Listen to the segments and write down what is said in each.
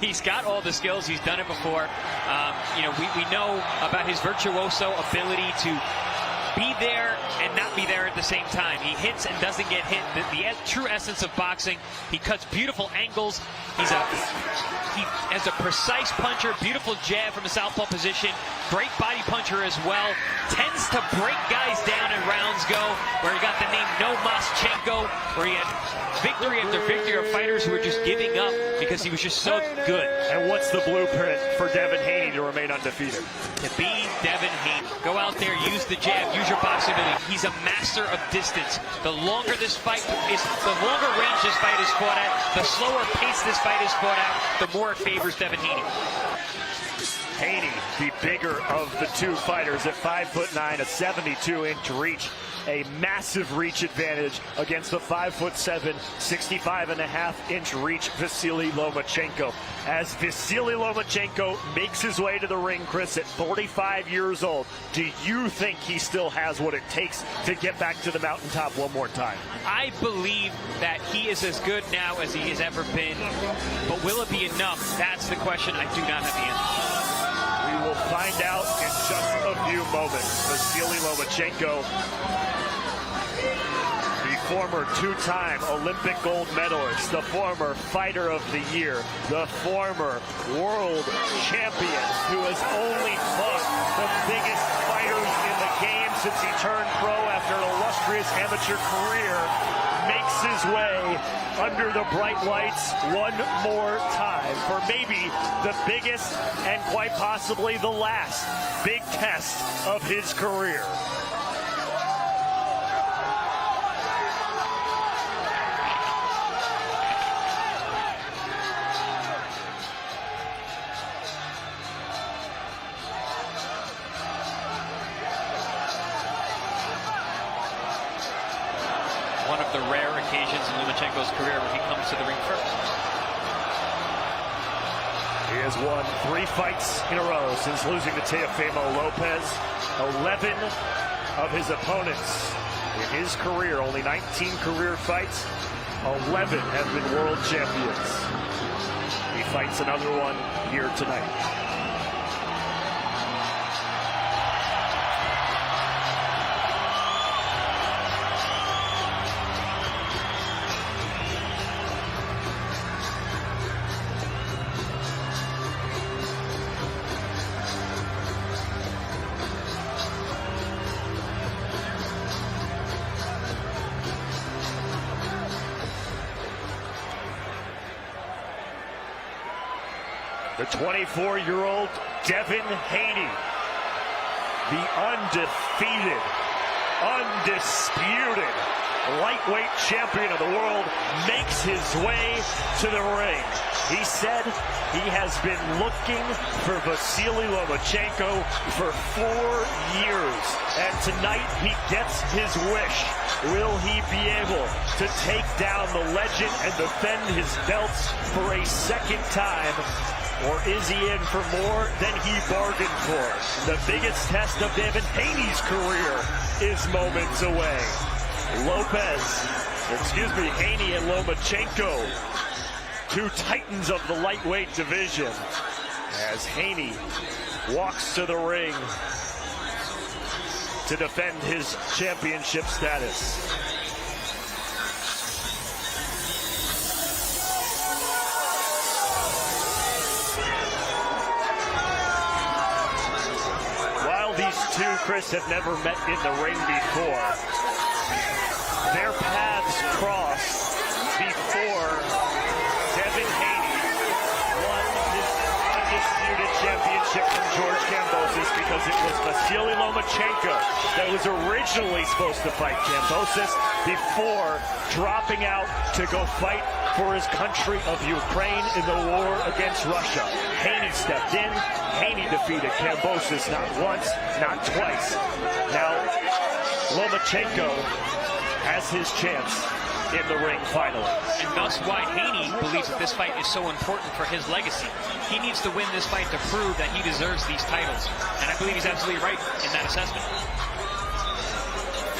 He's got all the skills. He's done it before. You know, we know about his virtuoso ability to be there and not be there at the same time. He hits and doesn't get hit. The true essence of boxing. He cuts beautiful angles. He has a precise puncher, beautiful jab from a southpaw position, great body puncher as well. Tends to break guys down in rounds go, where he got the name Lomachenko, where he had victory after victory of fighters who were just giving up because he was just so good. And what's the blueprint for Devin Haney to remain undefeated? To be Devin Haney. Go out there, use the jab, use your boxing ability. He's a master of distance. The longer this fight is, the longer range this fight is fought at, the slower pace this fight is fought at, the more it favors Devin Haney. Haney, the bigger of the two fighters at 5'9", a 72-inch reach. A massive reach advantage against the 5'7", 65.5-inch reach Vasily Lomachenko. As Vasily Lomachenko makes his way to the ring, Chris, at 45 years old, do you think he still has what it takes to get back to the mountaintop one more time? I believe that he is as good now as he has ever been, but will it be enough? That's the question. I do not have the answer. We will find out in just a few moments. Vasily Lomachenko, the former two-time Olympic gold medalist, the former fighter of the year, the former world champion who has only fought the biggest fighters in the game since he turned pro after an illustrious amateur career, makes his way under the bright lights one more time for maybe the biggest and quite possibly the last big test of his career. One of the rare occasions in Lomachenko's career when he comes to the ring first. He has won 3 fights in a row since losing to Teofimo Lopez. 11 of his opponents in his career, only 19 career fights, 11 have been world champions. He fights another one here tonight. The 24-year-old Devin Haney, the undefeated, undisputed lightweight champion of the world, makes his way to the ring. He said he has been looking for Vasily Lomachenko for 4 years, and tonight he gets his wish. Will he be able to take down the legend and defend his belts for a second time? Or is he in for more than he bargained for? The biggest test of Devin Haney's career is moments away. Haney and Lomachenko, two titans of the lightweight division, as Haney walks to the ring to defend his championship status. These two, Chris, have never met in the ring before. Their paths crossed before Devin Haney won his undisputed championship from George Kambosos, because it was Vasily Lomachenko that was originally supposed to fight Kambosos before dropping out to go fight for his country of Ukraine in the war against Russia. Haney stepped in. Haney defeated Kambosos not once, not twice. Now, Lomachenko has his chance in the ring finally. And thus why Haney believes that this fight is so important for his legacy. He needs to win this fight to prove that he deserves these titles. And I believe he's absolutely right in that assessment.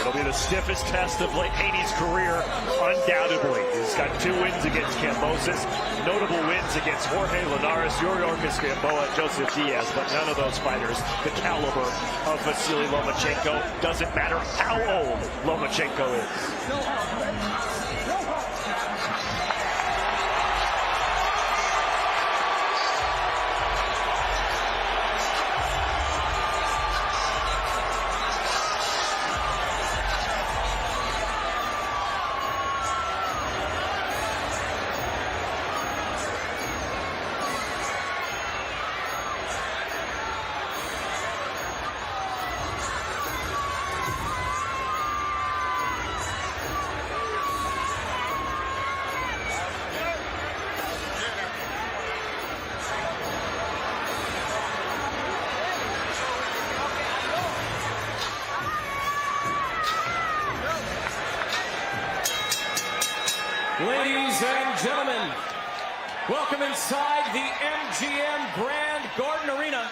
It'll be the stiffest test of Haney's career, undoubtedly. He's got 2 wins against Kambosos, notable wins against Jorge Linares, Yuriorkis Gamboa, and Joseph Diaz, but none of those fighters the caliber of Vasily Lomachenko. Doesn't matter how old Lomachenko is. Ladies and gentlemen, welcome inside the MGM Grand Garden Arena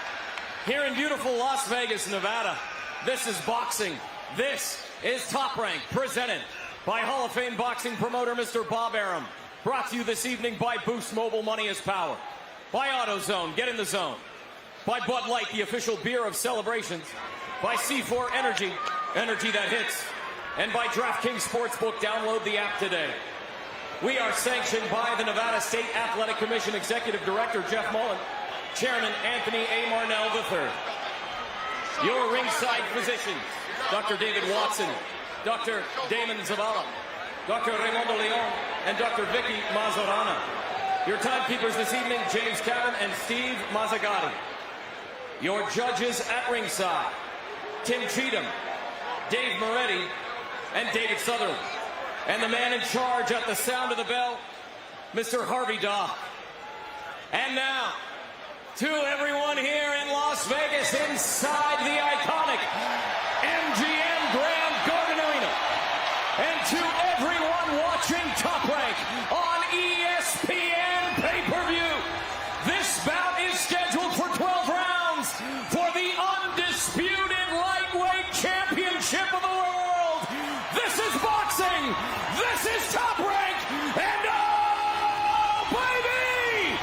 here in beautiful Las Vegas, Nevada. This is boxing. This is Top Rank, presented by Hall of Fame boxing promoter Mr. Bob Arum. Brought to you this evening by Boost Mobile, Money is Power. By AutoZone, get in the zone. By Bud Light, the official beer of celebrations. By C4 Energy, energy that hits. And by DraftKings Sportsbook, download the app today. We are sanctioned by the Nevada State Athletic Commission Executive Director Jeff Mullen, Chairman Anthony A. Marnell III. Your ringside physicians, Dr. David Watson, Dr. Damon Zavala, Dr. Raimundo Leon, and Dr. Vicky Mazzorana. Your timekeepers this evening, James Cavan and Steve Mazzagatti. Your judges at ringside, Tim Cheatham, Dave Moretti, and David Sutherland. And the man in charge at the sound of the bell, Mr. Harvey Daw. And now, to everyone here in Las Vegas inside the iconic MGM Grand Garden Arena. And to everyone watching Top Rank on ESPN pay-per-view. This bout is scheduled for 12 rounds for the undisputed lightweight championship of the world. This is boxing. This is Top Rank. And oh, baby,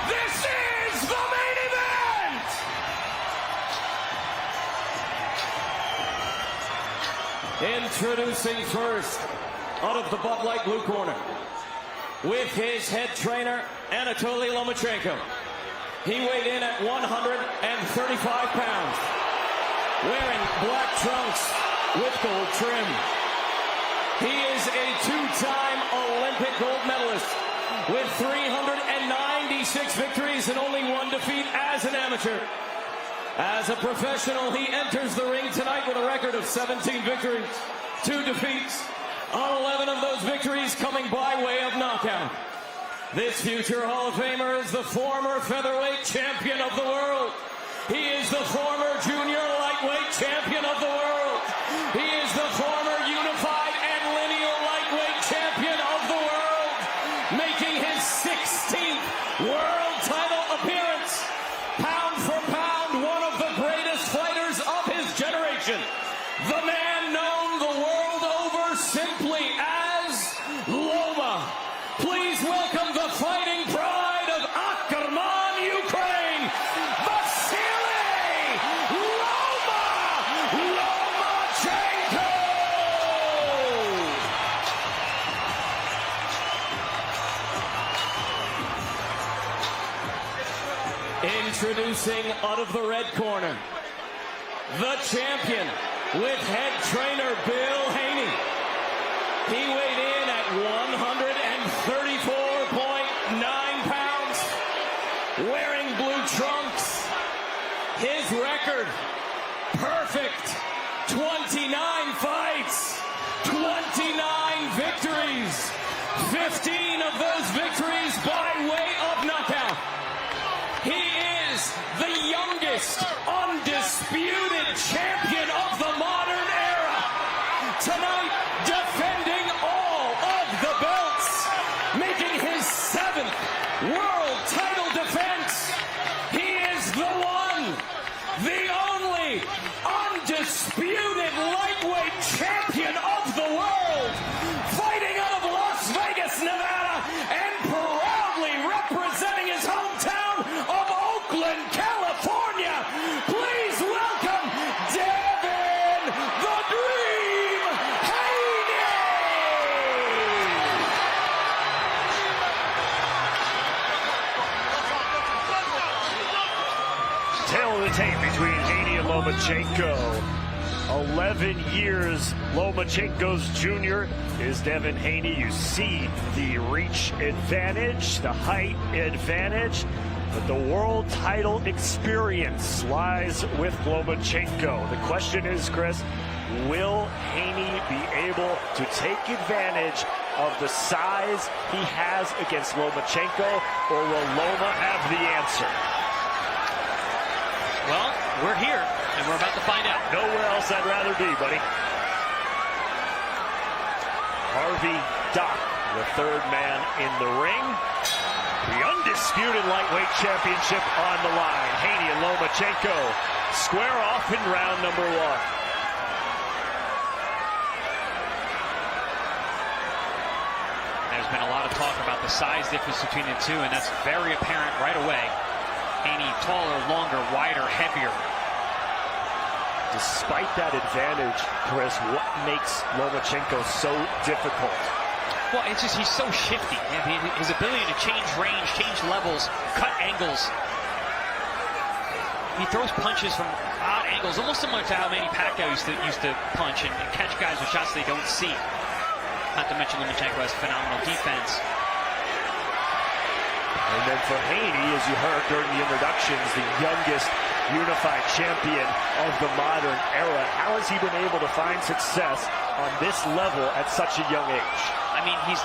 this is the main event. Introducing first, out of the Bud Light blue corner, with his head trainer, Anatoly Lomachenko. He weighed in at 135 pounds, wearing black trunks with gold trim. He is a 2-time Olympic gold medalist with 396 victories and only 1 defeat as an amateur. As a professional, he enters the ring tonight with a record of 17 victories, 2 defeats, 11 of those victories coming by way of knockout. This future Hall of Famer is the former featherweight champion of the world. He is the former junior lightweight champion of the world. He is the former unified and lineal lightweight champion of the world, making his 16th world title appearance. Pound for pound, one of the greatest fighters of his generation. The man known the world over simply as Loma. Please welcome the fighting pride of Akkerman, Ukraine, Vasily Lomachenko! Introducing out of the red corner, the champion with head trainer Bill Haney. He weighed in at 134.9 pounds, wearing blue trunks. His record, perfect. 29 fights, 29 victories. 15 of those victories by way of knockout. He is the youngest undisputed champion of the modern era. Tonight, defending all of the belts, making his 7th world title defense. He is the one, the only undisputed lightweight champion roll of the tape between Хэйни and Lomachenko. 11 years Lomachenko's junior is Devin Хэйni. You see the reach advantage, the height advantage, but the world title experience lies with Lomachenko. The question is, Chris, will Хэйni be able to take advantage of the size he has against Lomachenko, or will Loma have the answer? Well, we're here, and we're about to find out. Nowhere else I'd rather be, buddy. Harvey Dock, the third man in the ring. The undisputed lightweight championship on the line. Хэйni and Lomachenko square off in round number one. There's been a lot of talk about the size difference between the two, and that's very apparent right away. Хэйni taller, longer, wider, heavier. Despite that advantage, Chris, what makes Lomachenko so difficult? Well, it's just he's so shifty. His ability to change range, change levels, cut angles. He throws punches from odd angles, almost similar to how Manny Pacquiao used to punch and catch guys with shots they don't see. Not to mention Lomachenko has phenomenal defense. And then for Хэйni, as you heard during the introductions, the youngest unified champion of the modern era. How has he been able to find success on this level at such a young age? I mean, he's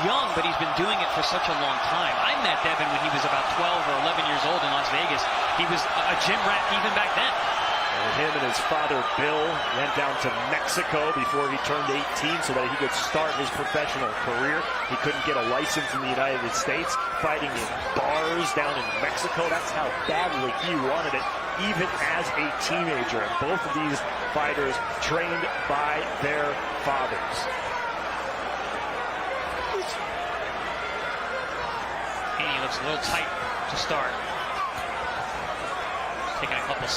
young, but he's been doing it for such a long time. I met Devin when he was about 12 or 11 years old in Las Vegas. He was a gym rat even back then. And him and his father, Bill, went down to Mexico before he turned 18 so that he could start his professional career. He couldn't get a license in the United States, fighting in bars down in Mexico. That's how badly he wanted it, even as a teenager. And both of these fighters trained by their fathers. Хэйni looks a little tight to start. Taking a couple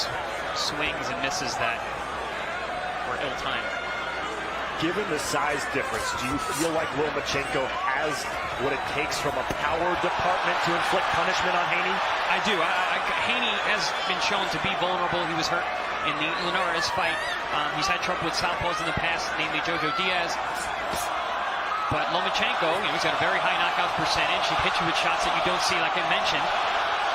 swings and misses that were ill-timed. Given the size difference, do you feel like Lomachenko has what it takes from a power department to inflict punishment on Хэйni? I do. Хэйni has been shown to be vulnerable. He was hurt in the Linares fight. He's had trouble with southpaws in the past, namely Jojo Diaz. But Lomachenko, he's got a very high knockout percentage. He hits you with shots that you don't see, like I mentioned,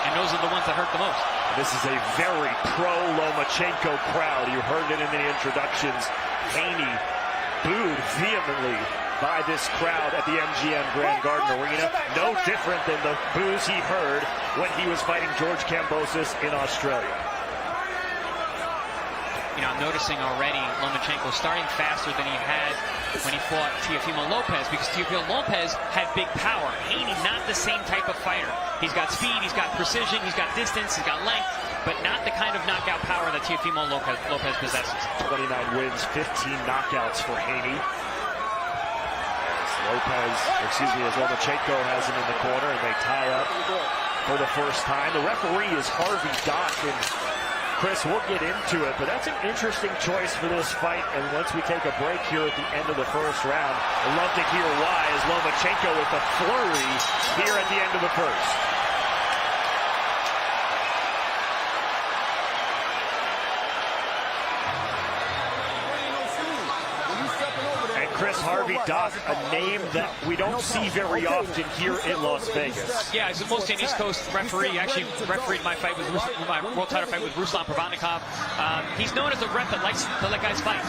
and those are the ones that hurt the most. This is a very pro-Lomachenko crowd. You heard it in the introductions. Хэйni booed vehemently by this crowd at the MGM Grand Garden Arena. No different than the boos he heard when he was fighting George Kambosos in Australia. You know, I'm noticing already Lomachenko starting faster than he had when he fought Teofimo Lopez, because Teofimo Lopez had big power. Хэйni, not the same type of fighter. He's got speed, he's got precision, he's got distance, he's got length, but not the kind of knockout power that Teofimo Lopez possesses. 29 wins, 15 knockouts for Хэйni. As Lomachenko has him in the corner, and they tie up for the first time. The referee is Harvey Dock, and Chris, we'll get into it, but that's an interesting choice for this fight. And once we take a break here at the end of the first round, I'd love to hear why, as Lomachenko with the flurry here at the end of the first. Chris, Harvey Dock, a name that we don't see very often here in Las Vegas. Yeah, he's mostly an East Coast referee. Actually refereed my fight with my world title fight with Ruslan Provodnikov. He's known as a ref that likes to let guys fight.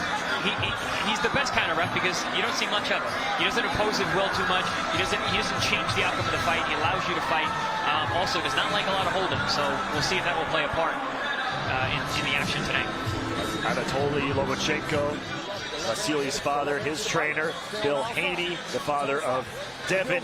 He's the best kind of ref because you don't see much of it. He doesn't impose his will too much. He doesn't change the outcome of the fight. He allows you to fight. Also, does not like a lot of holding. So we'll see if that will play a part in the action today. Anatoly Lomachenko, Vasily's father, his trainer, Bill Хэйni, the father of Devin,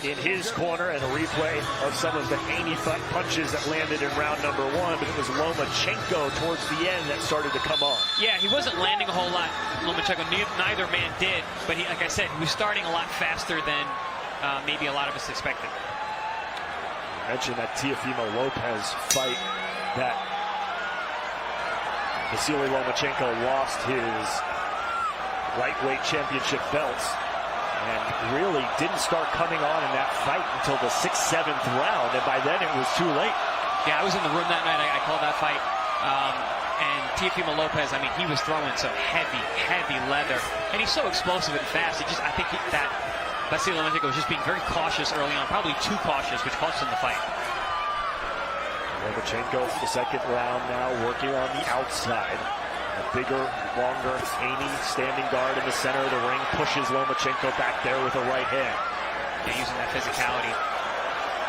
in his corner, and a replay of some of the Хэйni punches that landed in round number one, but it was Lomachenko towards the end that started to come on. Yeah, he wasn't landing a whole lot, Lomachenko. Neither man did, but like I said, he was starting a lot faster than maybe a lot of us expected. I mentioned that Teofimo Lopez fight that Vasily Lomachenko lost his lightweight championship belts and really didn't start coming on in that fight until the 6th, 7th round, and by then it was too late. Yeah, I was in the room that night. I called that fight. And Teofimo Lopez, I mean, he was throwing some heavy leather. And he's so explosive and fast. I think that Vasily Lomachenko was just being very cautious early on, probably too cautious, which cost him the fight. Lomachenko, the second round now, working on the outside. A bigger, longer Haney standing guard in the center of the ring, pushes Lomachenko back there with a right hand. Yeah, using that physicality.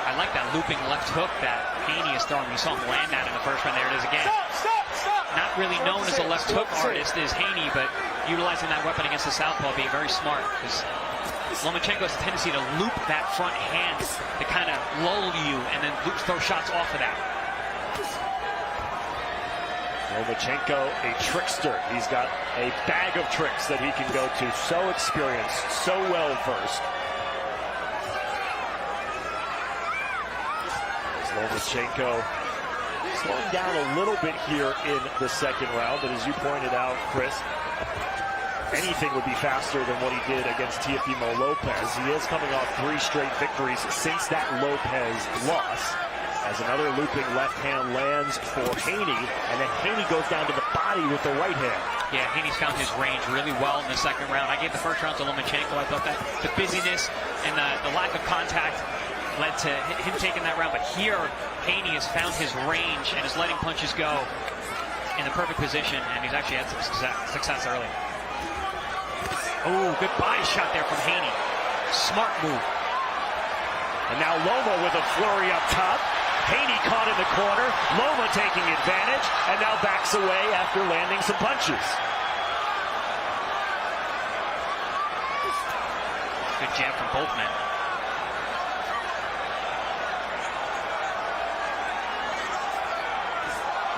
I like that looping left hook that Haney is throwing. You saw him land that in the first round. There it is again. Stop! Not really known as a left hook artist is Haney, but utilizing that weapon against the southpaw being very smart, because Lomachenko has a tendency to loop that front hand to kind of lull you and then throw shots off of that. Lomachenko, a trickster. He's got a bag of tricks that he can go to. So experienced, so well versed. Lomachenko slowing down a little bit here in the second round, but as you pointed out, Chris, anything would be faster than what he did against Teofimo Lopez. He is coming off 3 straight victories since that Lopez loss. As another looping left hand lands for Haney, and then Haney goes down to the body with the right hand. Yeah, Haney's found his range really well in the second round. I gave the first round to Lomachenko. I thought that the busyness and the lack of contact led to him taking that round. But here, Haney has found his range and is letting punches go in the perfect position, and he's actually had some success early. Oh, good body shot there from Haney. Smart move. And now Loma with a flurry up top. Haney caught in the corner. Loma taking advantage, and now backs away after landing some punches. Good jab from both men.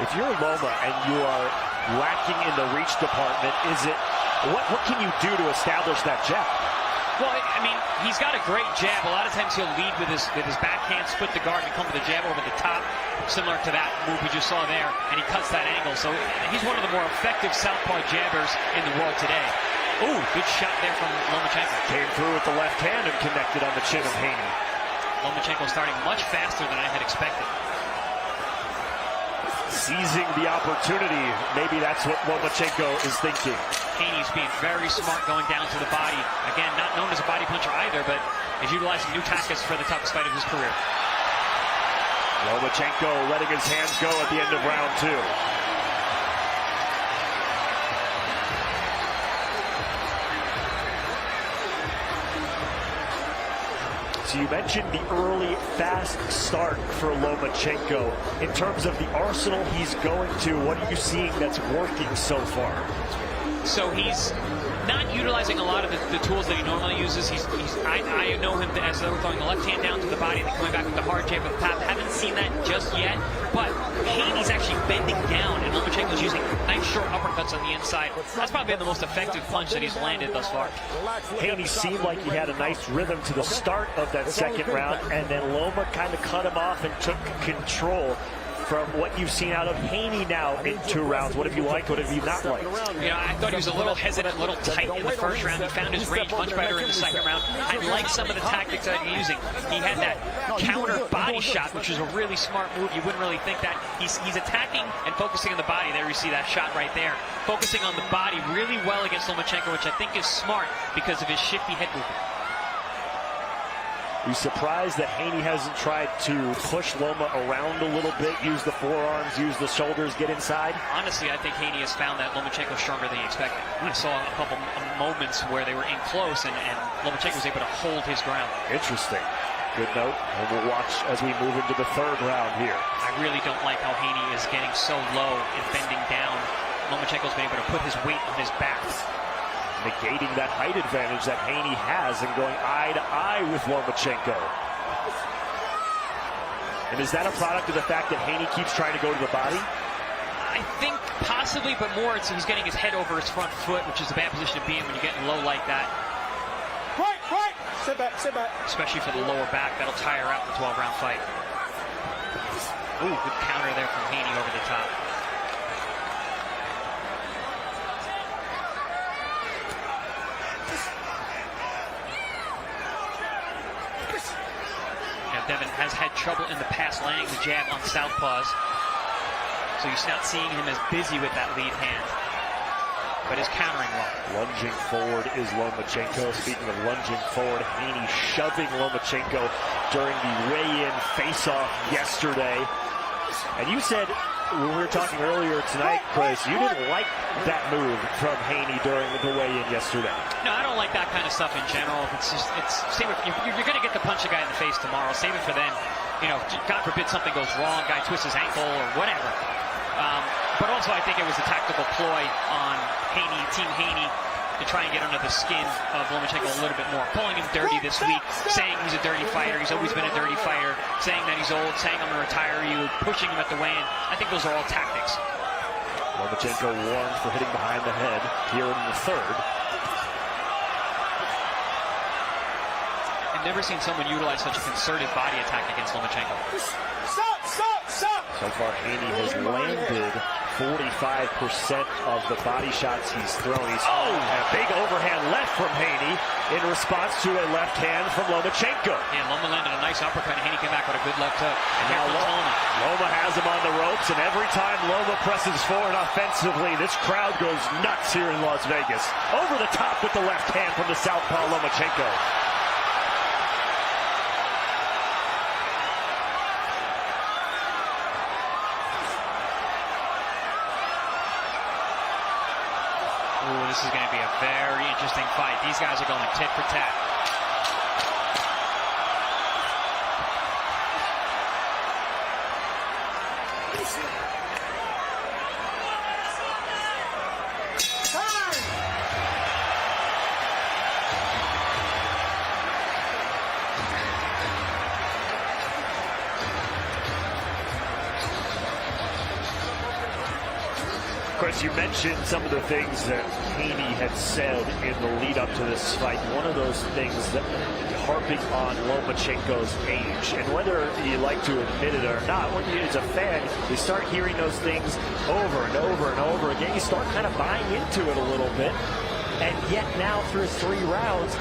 If you're Loma and you are lacking in the reach department, what can you do to establish that jab? Well, I mean, he's got a great jab. A lot of times he'll lead with his backhand, split the guard, and come with a jab over the top, similar to that move we just saw there, and he cuts that angle. So he's one of the more effective southpaw jabbers in the world today. Ooh, good shot there from Lomachenko. Came through with the left hand and connected on the chin of Haney. Lomachenko starting much faster than I had expected. Seizing the opportunity, maybe that's what Lomachenko is thinking. Haney's being very smart going down to the body. Again, not known as a body puncher either, but is utilizing new tactics for the toughest fight of his career. Lomachenko letting his hands go at the end of round 2. So you mentioned the early fast start for Lomachenko. In terms of the arsenal he's going to, what are you seeing that's working so far? So he's not utilizing a lot of the tools that he normally uses. I know him as though throwing the left hand down to the body and then coming back with the hard jab at the top. Haven't seen that just yet, but Haney's actually bending down, and Lomachenko's using nice short uppercuts on the inside. That's probably been the most effective punch that he's landed thus far. Haney seemed like he had a nice rhythm to the start of that second round, and then Loma kind of cut him off and took control. From what you've seen out of Haney now in 2 rounds, what have you liked, what have you not liked? You know, I thought he was a little hesitant, a little tight in the first round. He found his range much better in the second round. I like some of the tactics that he's using. He had that counter body shot, which was a really smart move. You wouldn't really think that. He's attacking and focusing on the body. There you see that shot right there. Focusing on the body really well against Lomachenko, which I think is smart because of his shifty head movement. You surprised that Haney hasn't tried to push Loma around a little bit, use the forearms, use the shoulders, get inside? Honestly, I think Haney has found that Lomachenko stronger than he expected. I saw a couple moments where they were in close, and Lomachenko was able to hold his ground. Interesting. Good note, and we'll watch as we move into the 3rd round here. I really don't like how Haney is getting so low and bending down. Lomachenko's been able to put his weight on his back, negating that height advantage that Haney has and going eye to eye with Lomachenko. And is that a product of the fact that Haney keeps trying to go to the body? I think possibly, but more he's getting his head over his front foot, which is a bad position to be in when you're getting low like that. Right. Sit back. Especially for the lower back, that'll tire out the 12-round fight. Ooh, good counter there from Haney over the top. Devin has had trouble in the past landing the jab on southpaws. So you're not seeing him as busy with that lead hand. But is countering well. Lunging forward is Lomachenko. Speaking of lunging forward, Haney shoving Lomachenko during the weigh-in face-off yesterday. And you said, when we were talking earlier tonight, Chris, you didn't like that move from Haney during the weigh-in yesterday. No, I don't like that kind of stuff in general. Save it, you're going to get to punch a guy in the face tomorrow. Save it for then. You know, God forbid something goes wrong, guy twists his ankle or whatever. But also I think it was a tactical ploy on Haney, Team Haney, to try and get under the skin of Lomachenko a little bit more. Calling him dirty this week, saying he's a dirty fighter, he's always been a dirty fighter, saying that he's old, saying I'm going to retire you, pushing him at the weigh-in. I think those are all tactics. Lomachenko warned for hitting behind the head here in the third. I've never seen someone utilize such a concerted body attack against Lomachenko. So far, Haney has landed 45% of the body shots he's thrown. He's a big overhand left from Haney in response to a left hand from Lomachenko. Yeah, Loma landed a nice uppercut, and Haney came back with a good left hook. And now Loma has him on the ropes, and every time Loma presses forward offensively, this crowd goes nuts here in Las Vegas. Over the top with the left hand from the southpaw Lomachenko. Ooh, this is going to be a very interesting fight. These guys are going tit for tat. Chris, you mentioned some of the things that Haney had said in the lead up to this fight. One of those things that harping on Lomachenko's age, and whether you like to admit it or not, when you, as a fan, you start hearing those things over and over and over again. You start kind of buying into it a little bit, and yet now through 3 rounds,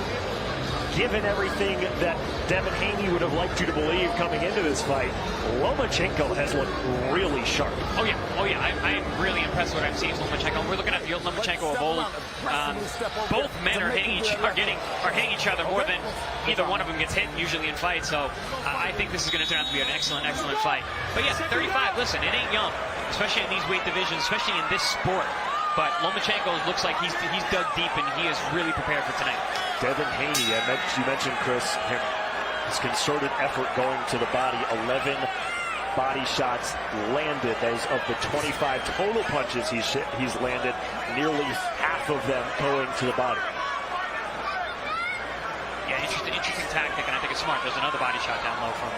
given everything that Devin Haney would have liked you to believe coming into this fight, Lomachenko has looked really sharp. Oh yeah. I am really impressed with what I'm seeing from Lomachenko. We're looking at the old Lomachenko of old. Both men are hitting each other more than either one of them gets hit usually in fights. So I think this is going to turn out to be an excellent fight. But yes, 35. Listen, it ain't young, especially in these weight divisions, especially in this sport. But Lomachenko looks like he's dug deep, and he is really prepared for tonight. Devin Haney, you mentioned, Chris, his concerted effort going to the body. 11 body shots landed. As of the 25 total punches he's landed, nearly half of them going to the body. Yeah, interesting tactic, and I think it's smart. There's another body shot down low from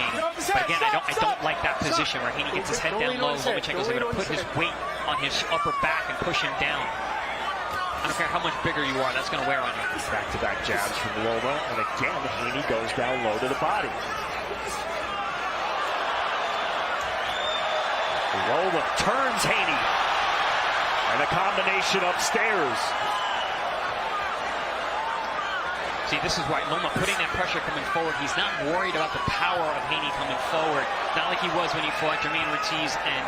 Haney. But again, I don't like that position where Haney gets his head down low. Lomachenko's going to put his weight on his upper back and push him down. I don't care how much bigger you are, that's going to wear on you. Back-to-back jabs from Loma, and again, Haney goes down low to the body. Loma turns Haney, and a combination upstairs. See, this is why Loma putting that pressure coming forward. He's not worried about the power of Haney coming forward. Not like he was when he fought Jermaine Ortiz and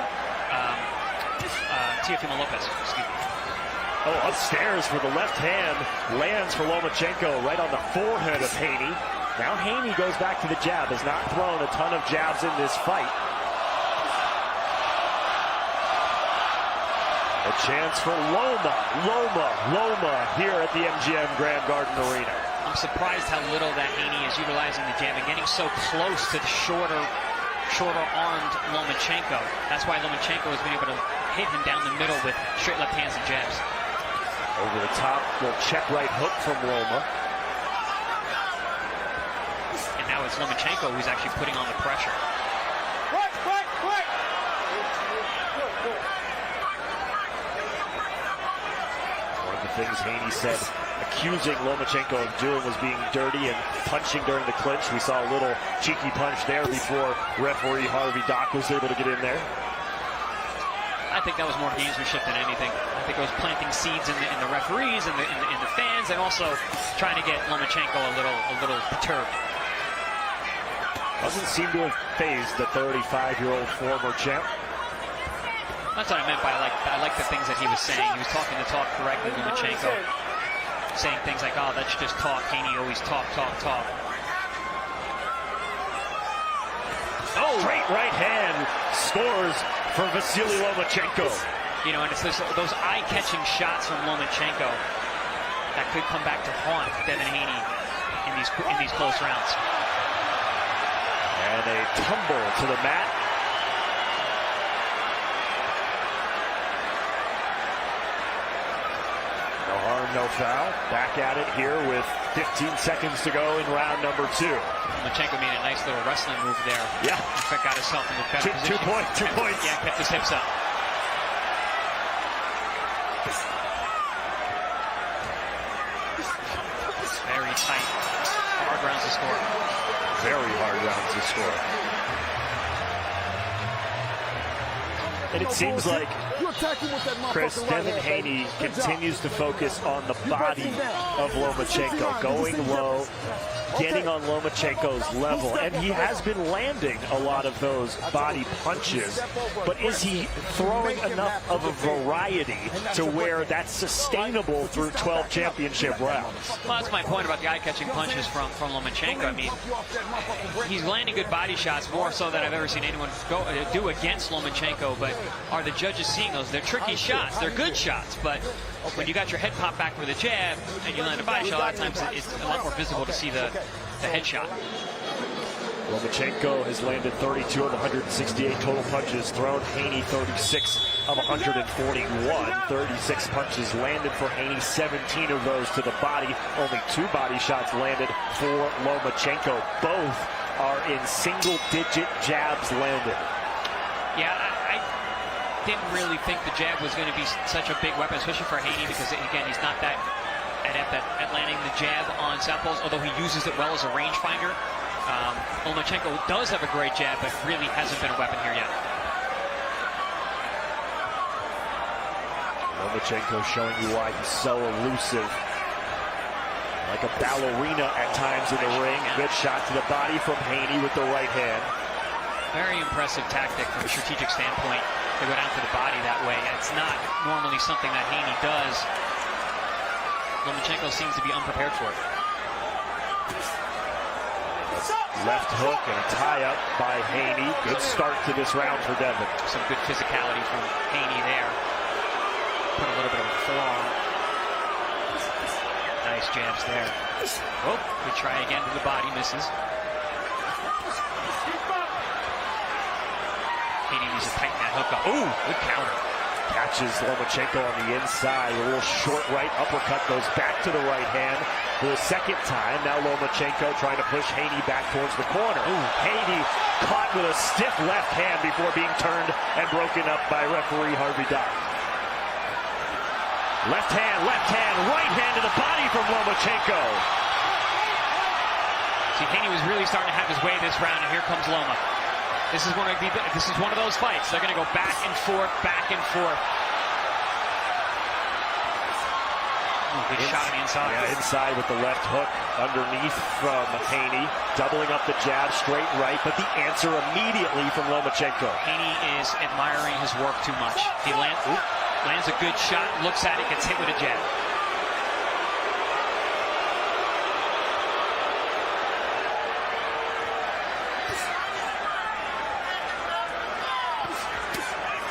Teofimo Lopez. Excuse me. Oh, upstairs for the left hand. Lands for Lomachenko right on the forehead of Haney. Now Haney goes back to the jab. Has not thrown a ton of jabs in this fight. A chance for Loma here at the MGM Grand Garden Arena. I'm surprised how little that Haney is utilizing the jab and getting so close to the shorter-armed Lomachenko. That's why Lomachenko has been able to hit him down the middle with straight left hands and jabs. Over the top, little check right hook from Loma. And now it's Lomachenko who's actually putting on the pressure. One of the things Haney said, accusing Lomachenko of doing, was being dirty and punching during the clinch. We saw a little cheeky punch there before referee Harvey Dock was able to get in there. I think that was more gamesmanship than anything. I think it was planting seeds in the referees and in the fans, and also trying to get Lomachenko a little perturbed. Doesn't seem to have phased the 35-year-old former champ. That's what I meant by I like the things that he was saying. He was talking the talk correctly, Lomachenko. Saying things like, oh, that's just talk. Haney always talk. Oh, great right hand scores for Vasily Lomachenko. You know, and it's those eye-catching shots from Lomachenko that could come back to haunt Devin Haney in these close rounds. And a tumble to the mat. No harm, no foul. Back at it here with 15 seconds to go in round number 2. Lomachenko made a nice little wrestling move there. Yeah. In fact, got himself in a better position. 2 points. Yeah, kept his hips up. Very tight. Hard rounds to score. Very hard rounds to score. And it seems like, Chris, Devin Haney continues to focus on the body of Lomachenko, going low, getting on Lomachenko's level, and he has been landing a lot of those body punches, but is he throwing enough of a variety to where that's sustainable through 12 championship rounds? Well, that's my point about the eye-catching punches from Lomachenko. I mean, he's landing good body shots, more so than I've ever seen anyone do against Lomachenko, but are the judges seeing those? They're tricky shots. They're good shots, but when you got your head popped back with a jab and you land a body shot, a lot of times it's a lot more visible to see the headshot. Lomachenko has landed 32 of 168 total punches thrown. Haney 36 of 141. 36 punches landed for Haney, 17 of those to the body. Only 2 body shots landed for Lomachenko. Both are in single-digit jabs landed. Yeah, I didn't really think the jab was going to be such a big weapon, especially for Haney, because, again, he's not that adept at landing the jab on southpaws, although he uses it well as a rangefinder. Lomachenko does have a great jab, but really hasn't been a weapon here yet. Lomachenko showing you why he's so elusive. Like a ballerina at times in the ring. Good shot to the body from Haney with the right hand. Very impressive tactic from a strategic standpoint to go down to the body that way. It's not normally something that Haney does. Lomachenko seems to be unprepared for it. Left hook and a tie-up by Haney. Good start to this round for Devin. Some good physicality from Haney there. Put a little bit of a forearm. Nice jabs there. Oh, good try again to the body, misses. Haney needs to tighten that hook up. Ooh, good counter. Catches Lomachenko on the inside. A little short right uppercut goes back to the right hand for the second time. Now Lomachenko trying to push Haney back towards the corner. Ooh, Haney caught with a stiff left hand before being turned and broken up by referee Harvey Dock. Left hand, right hand to the body from Lomachenko. See, Haney was really starting to have his way this round, and here comes Loma. This is one of those fights. They're going to go back and forth, back and forth. Ooh, good shot on the inside. Yeah, inside with the left hook underneath from Haney. Doubling up the jab, straight right, but the answer immediately from Lomachenko. Haney is admiring his work too much. He lands a good shot, looks at it, gets hit with a jab.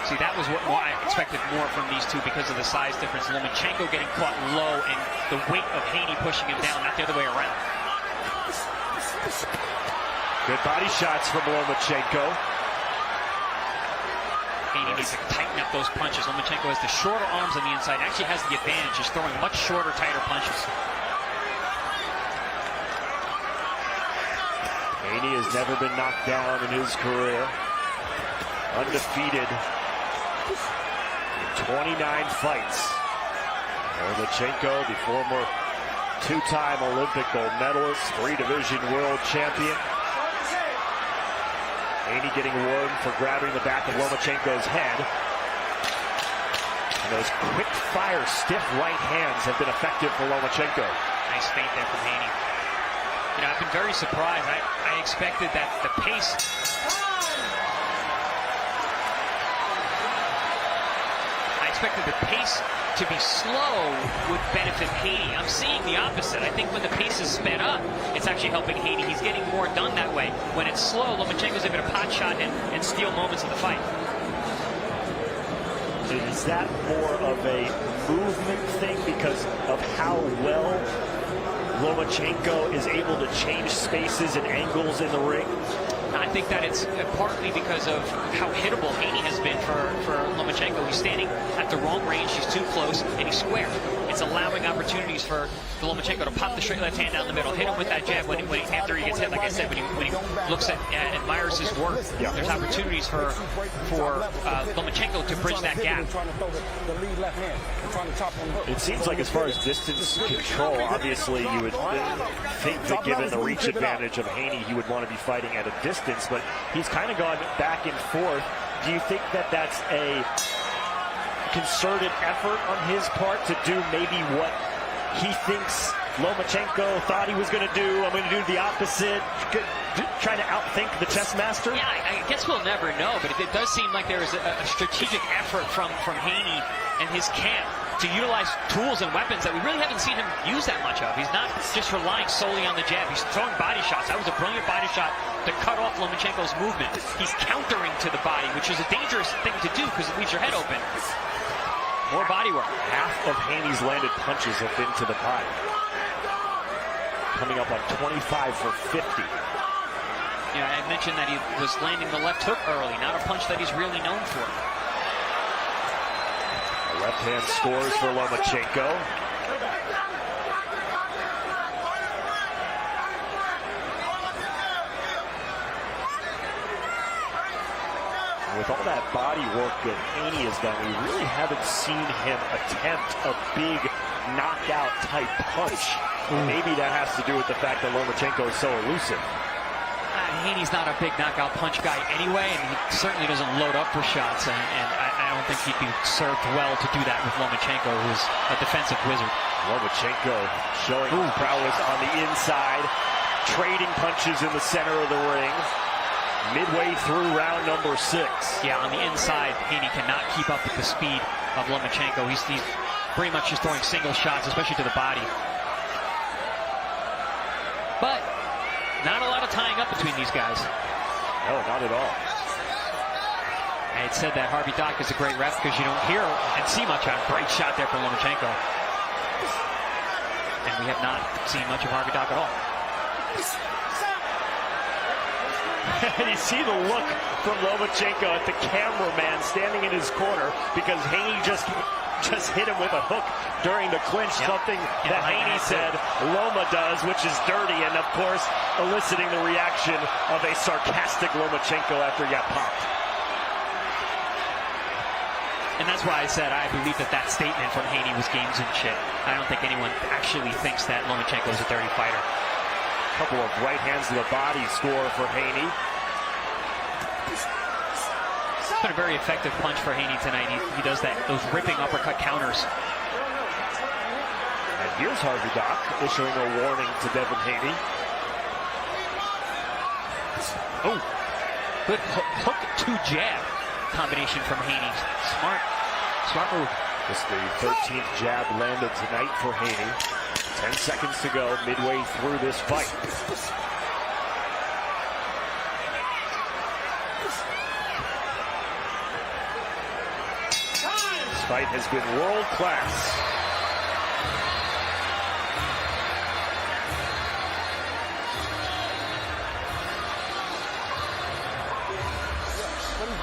See, that was what I expected more from these two because of the size difference. Lomachenko getting caught low and the weight of Haney pushing him down, not the other way around. Good body shots from Lomachenko. Haney needs to tighten up those punches. Lomachenko has the shorter arms on the inside, actually has the advantage, just throwing much shorter, tighter punches. Haney has never been knocked down in his career. Undefeated. 29 fights. Lomachenko, the former 2-time Olympic gold medalist, 3-division world champion. Haney getting awarded for grabbing the back of Lomachenko's head. And those quick-fire, stiff right hands have been effective for Lomachenko. Nice feint there from Haney. You know, I've been very surprised. I expected that the pace. I expected the pace to be slow would benefit Хэйни. I'm seeing the opposite. I think when the pace is sped up, it's actually helping Хэйni. He's getting more done that way. When it's slow, Lomachenko's able to pot shot and steal moments of the fight. Is that more of a movement thing because of how well Lomachenko is able to change spaces and angles in the ring? I think that it's partly because of how hittable Хэйni has been for Lomachenko. He's standing at the wrong range, he's too close, and he's square. It's allowing opportunities for Lomachenko to pop the straight left hand down the middle, hit him with that jab after he gets hit. Like I said, when he looks at admires his work, there's opportunities for Lomachenko to bridge that gap. It seems like as far as distance control, obviously you would think that given the reach advantage of Хэйni, he would want to be fighting at a distance, but he's kind of gone back and forth. Do you think that that's a concerted effort on his part to do maybe what he thinks Lomachenko thought he was going to do? I'm going to do the opposite, trying to outthink the chess master? Yeah, I guess we'll never know, but it does seem like there is a strategic effort from Хэйni and his camp to utilize tools and weapons that we really haven't seen him use that much of. He's not just relying solely on the jab. He's throwing body shots. That was a brilliant body shot to cut off Lomachenko's movement. He's countering to the body, which is a dangerous thing to do because it leaves your head open. More body work. Half of Haney's landed punches have been to the body. Coming up on 25 for 50. Yeah, I mentioned that he was landing the left hook early, not a punch that he's really known for. Left hand scores for Lomachenko. With all that body work that Хэйni has done, we really haven't seen him attempt a big knockout type punch. Maybe that has to do with the fact that Lomachenko is so elusive. Haney's not a big knockout punch guy anyway, and he certainly doesn't load up for shots, and I don't think he'd be served well to do that with Lomachenko, who's a defensive wizard. Lomachenko showing prowess on the inside, trading punches in the center of the ring, midway through round number 6. Yeah, on the inside, Хэйni cannot keep up with the speed of Lomachenko. He's pretty much just throwing single shots, especially to the body. But not a lot of tying up between these guys. No, not at all. I had said that Harvey Dock is a great ref because you don't hear and see much on. Great shot there from Lomachenko. And we have not seen much of Harvey Dock at all. And you see the look from Lomachenko at the cameraman standing in his corner because Хэйni just hit him with a hook during the clinch, something that Хэйni said Loma does, which is dirty, and of course eliciting the reaction of a sarcastic Lomachenko after he got popped. And that's why I said I believe that statement from Хэйni was games and shit. I don't think anyone actually thinks that Lomachenko is a dirty fighter. Couple of right hands to the body score for Хэйni. It's been a very effective punch for Хэйni tonight. He does those ripping uppercut counters. And here's Harvey Dock issuing a warning to Devin Haney. Oh, good hook to jab combination from Хэйni. Smart move. Just the 13th jab landed tonight for Хэйni. 10 seconds to go, midway through this fight. This fight has been world class.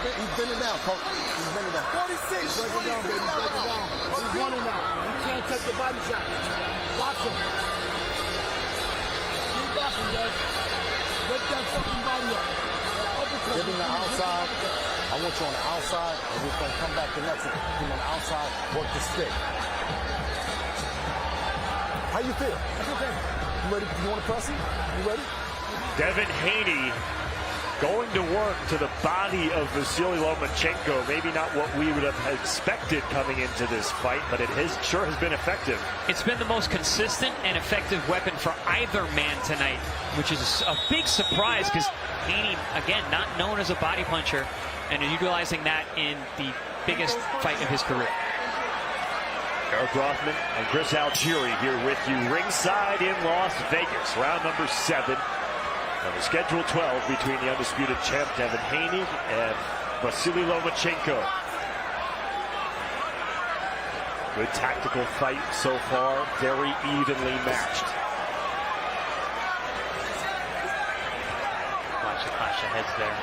He's bending down, coach. He's bending down. 46. Break it down, baby. Break it down. He's running now. You can't take the body shot. Watch him. Keep watching, guys. Lift that fucking body up. Get him the outside. I want you on the outside, and we're going to come back to the next one. Get him on the outside. Work the stick. How you feel? That's okay. You ready? You want to press him? You ready? Devin Haney Going to work to the body of Vasily Lomachenko. Maybe not what we would have expected coming into this fight, but it sure has been effective. It's been the most consistent and effective weapon for either man tonight, which is a big surprise because Хэйни, again, not known as a body puncher, and utilizing that in the biggest fight of his career. Eric Rothman and Chris Algieri here with you ringside in Las Vegas. Round number 7. On the schedule 12 between the undisputed champ Devin Haney and Vasily Lomachenko. Good tactical fight so far, very evenly matched. Watch the clash of heads there.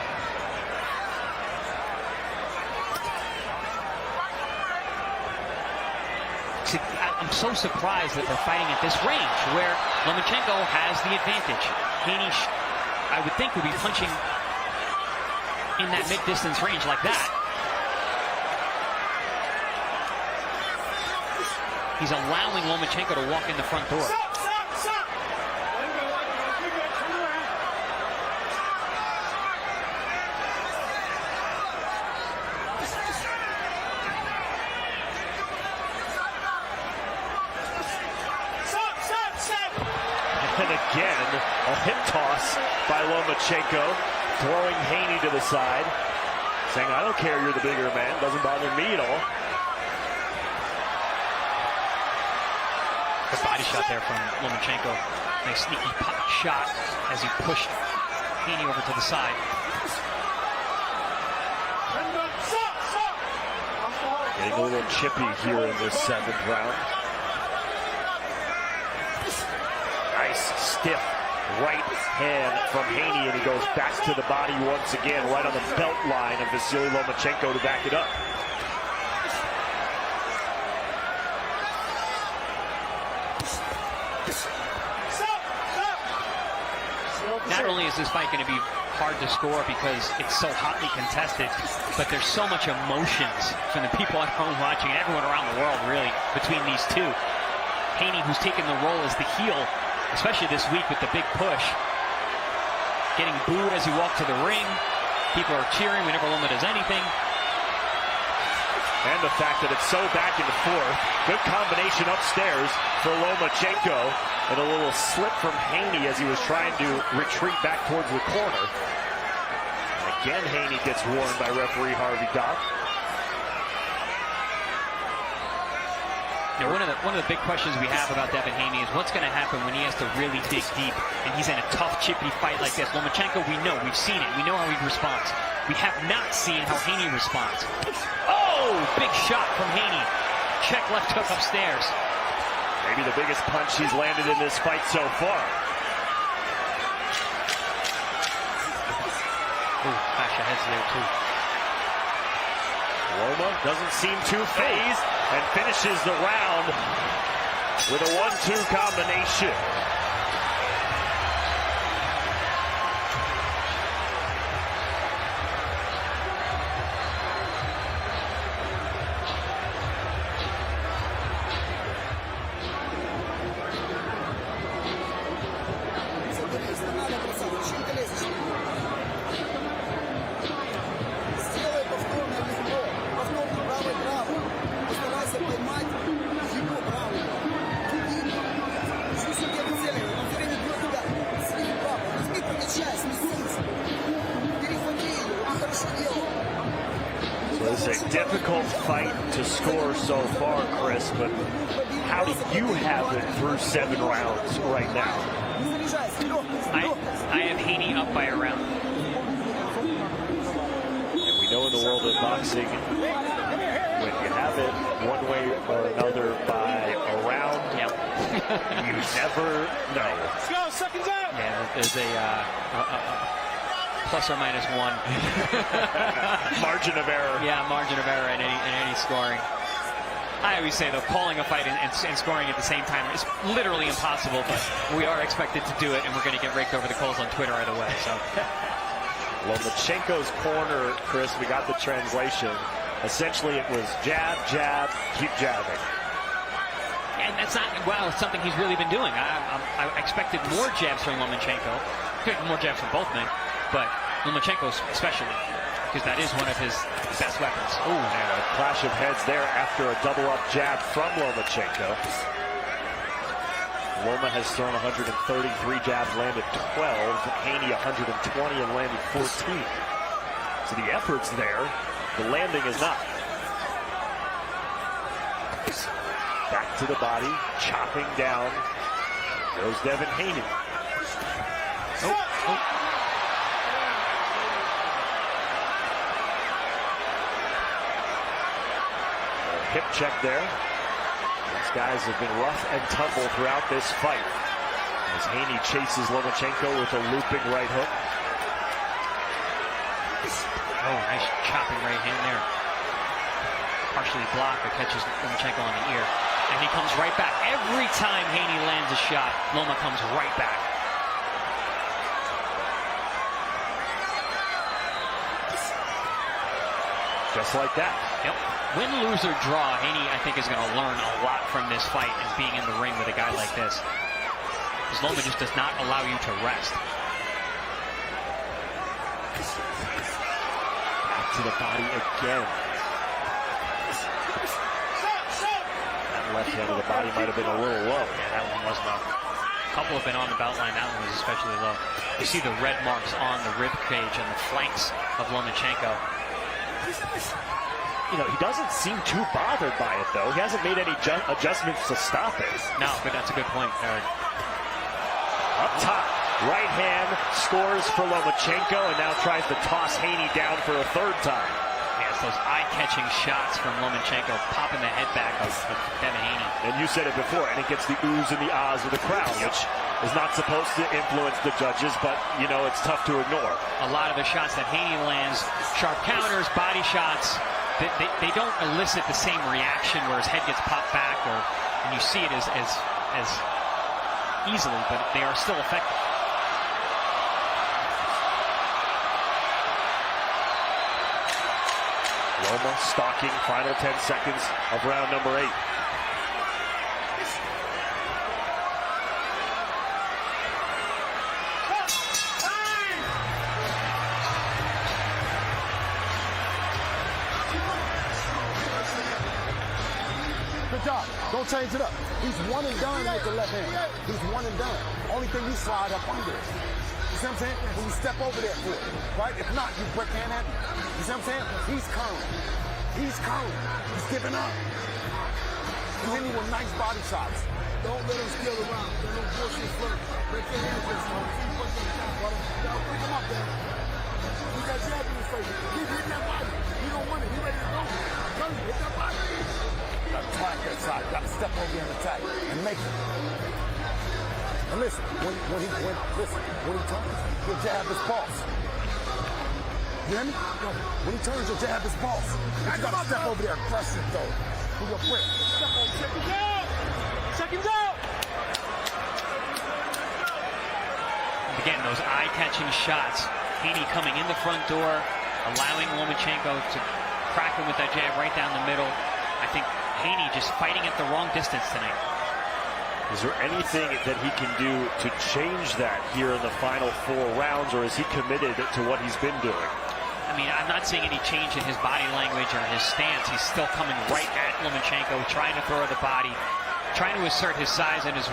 See, I'm so surprised that they're fighting at this range where Lomachenko has the advantage. Haney, I would think, would be punching in that mid-distance range like that. He's allowing Lomachenko to walk in the front door. And again, a hip toss by Lomachenko, throwing Haney to the side, saying, I don't care, you're the bigger man, doesn't bother me at all. The body shot there from Lomachenko. Nice sneaky pop shot as he pushed Haney over to the side. Getting a little chippy here in this 7th round. Nice stiff right hand from Haney, and he goes back to the body once again, right on the belt line of Vasily Lomachenko to back it up. Not only is this fight going to be hard to score because it's so hotly contested, but there's so much emotions from the people at home watching, and everyone around the world, really, between these two. Haney, who's taken the role as the heel, especially this week with the big push, getting booed as he walked to the ring. People are cheering whenever Loma does anything. And the fact that it's so back and forth. Good combination upstairs for Lomachenko. And a little slip from Haney as he was trying to retreat back towards the corner. And again, Haney gets warned by referee Harvey Dock. Now, one of the big questions we have about Devin Haney is what's going to happen when he has to really dig deep and he's in a tough, chippy fight like this. Lomachenko, we know, we've seen it. We know how he responds. We have not seen how Haney responds. Oh, big shot from Haney. Check left hook upstairs. Maybe the biggest punch he's landed in this fight so far. Ooh, clash of heads there, too. Loma doesn't seem too phased and finishes the round with a 1-2 combination. It's a difficult fight to score so far, Chris, but how do you have it through 7 rounds right now? I have Haney up by a round. And we know in the world of boxing, when you have it one way or another by a round, you never know. Let's go, seconds out. Yeah, there's a plus or minus 1 margin of error. Yeah, margin of error in any scoring. I always say, though, calling a fight and scoring at the same time is literally impossible, but we are expected to do it, and we're going to get raked over the coals on Twitter either way. So, Lomachenko's corner, Chris, we got the translation. Essentially, it was jab, jab, keep jabbing. And that's not, well, it's something he's really been doing. I expected more jabs from Lomachenko. More jabs from both men. But Lomachenko especially, because that is one of his best weapons. Ooh, and a clash of heads there after a double-up jab from Lomachenko. Loma has thrown 133 jabs, landed 12. Хэйni 120 and landed 14. So the effort's there. The landing is not. Back to the body, chopping down. Goes Devin Haney. Hip check there. These guys have been rough and tumble throughout this fight. As Хэйni chases Lomachenko with a looping right hook. Oh, nice chopping right hand there. Partially blocked, but catches Lomachenko on the ear. And he comes right back. Every time Хэйni lands a shot, Loma comes right back. Just like that. Yep. Win, lose, or draw, Хэйni, I think, is going to learn a lot from this fight and being in the ring with a guy like this. Because Loma just does not allow you to rest. Back to the body again. That left hand of the body might have been a little low. Yeah, that one was low. A couple have been on the belt line. That one was especially low. You see the red marks on the rib cage and the flanks of Lomachenko. You know, he doesn't seem too bothered by it, though. He hasn't made any adjustments to stop it. No, but that's a good point, Eric. Up top, right hand scores for Lomachenko and now tries to toss Хэйni down for a third time. Yes, those eye-catching shots from Lomachenko, popping the head back of Devin Haney. And you said it before, and it gets the oohs and the ahs of the crowd, which is not supposed to influence the judges, but, you know, it's tough to ignore. A lot of the shots that Хэйni lands, sharp counters, body shots, they don't elicit the same reaction where his head gets popped back, and you see it as easily, but they are still effective. Loma stalking, final 10 seconds of round number 8. Good job. Don't change it up. He's one and done with the left hand. He's one and done. Only thing you slide up under it. You see what I'm saying? When you step over there for it, right? If not, you break hand at him. You see what I'm saying? He's curling. He's curling. He's giving up. He's hitting you with nice body shots. Don't let him steal around. Don't no bullshit flirt. Break your hands this time. See what you got, brother. Y'all bring him up there. He got jab in his face. Keep hitting that body. He don't want it. He ready to go. Come hit that body. Gotta attack that side. Gotta step over there and attack and make it. And listen, when he turns, you'll jab his pulse. You hear me? When he turns, you'll jab his pulse. You gotta step over there and press it though. With your grip. Step on, check him out. Check him out. Again, those eye-catching shots. Хэйni coming in the front door, allowing Lomachenko to crack him with that jab right down the middle. I think Хэйni just fighting at the wrong distance tonight. Is there anything that he can do to change that here in the final 4 rounds, or is he committed to what he's been doing? I mean, I'm not seeing any change in his body language or his stance. He's still coming right at Lomachenko, trying to throw the body, trying to assert his size and his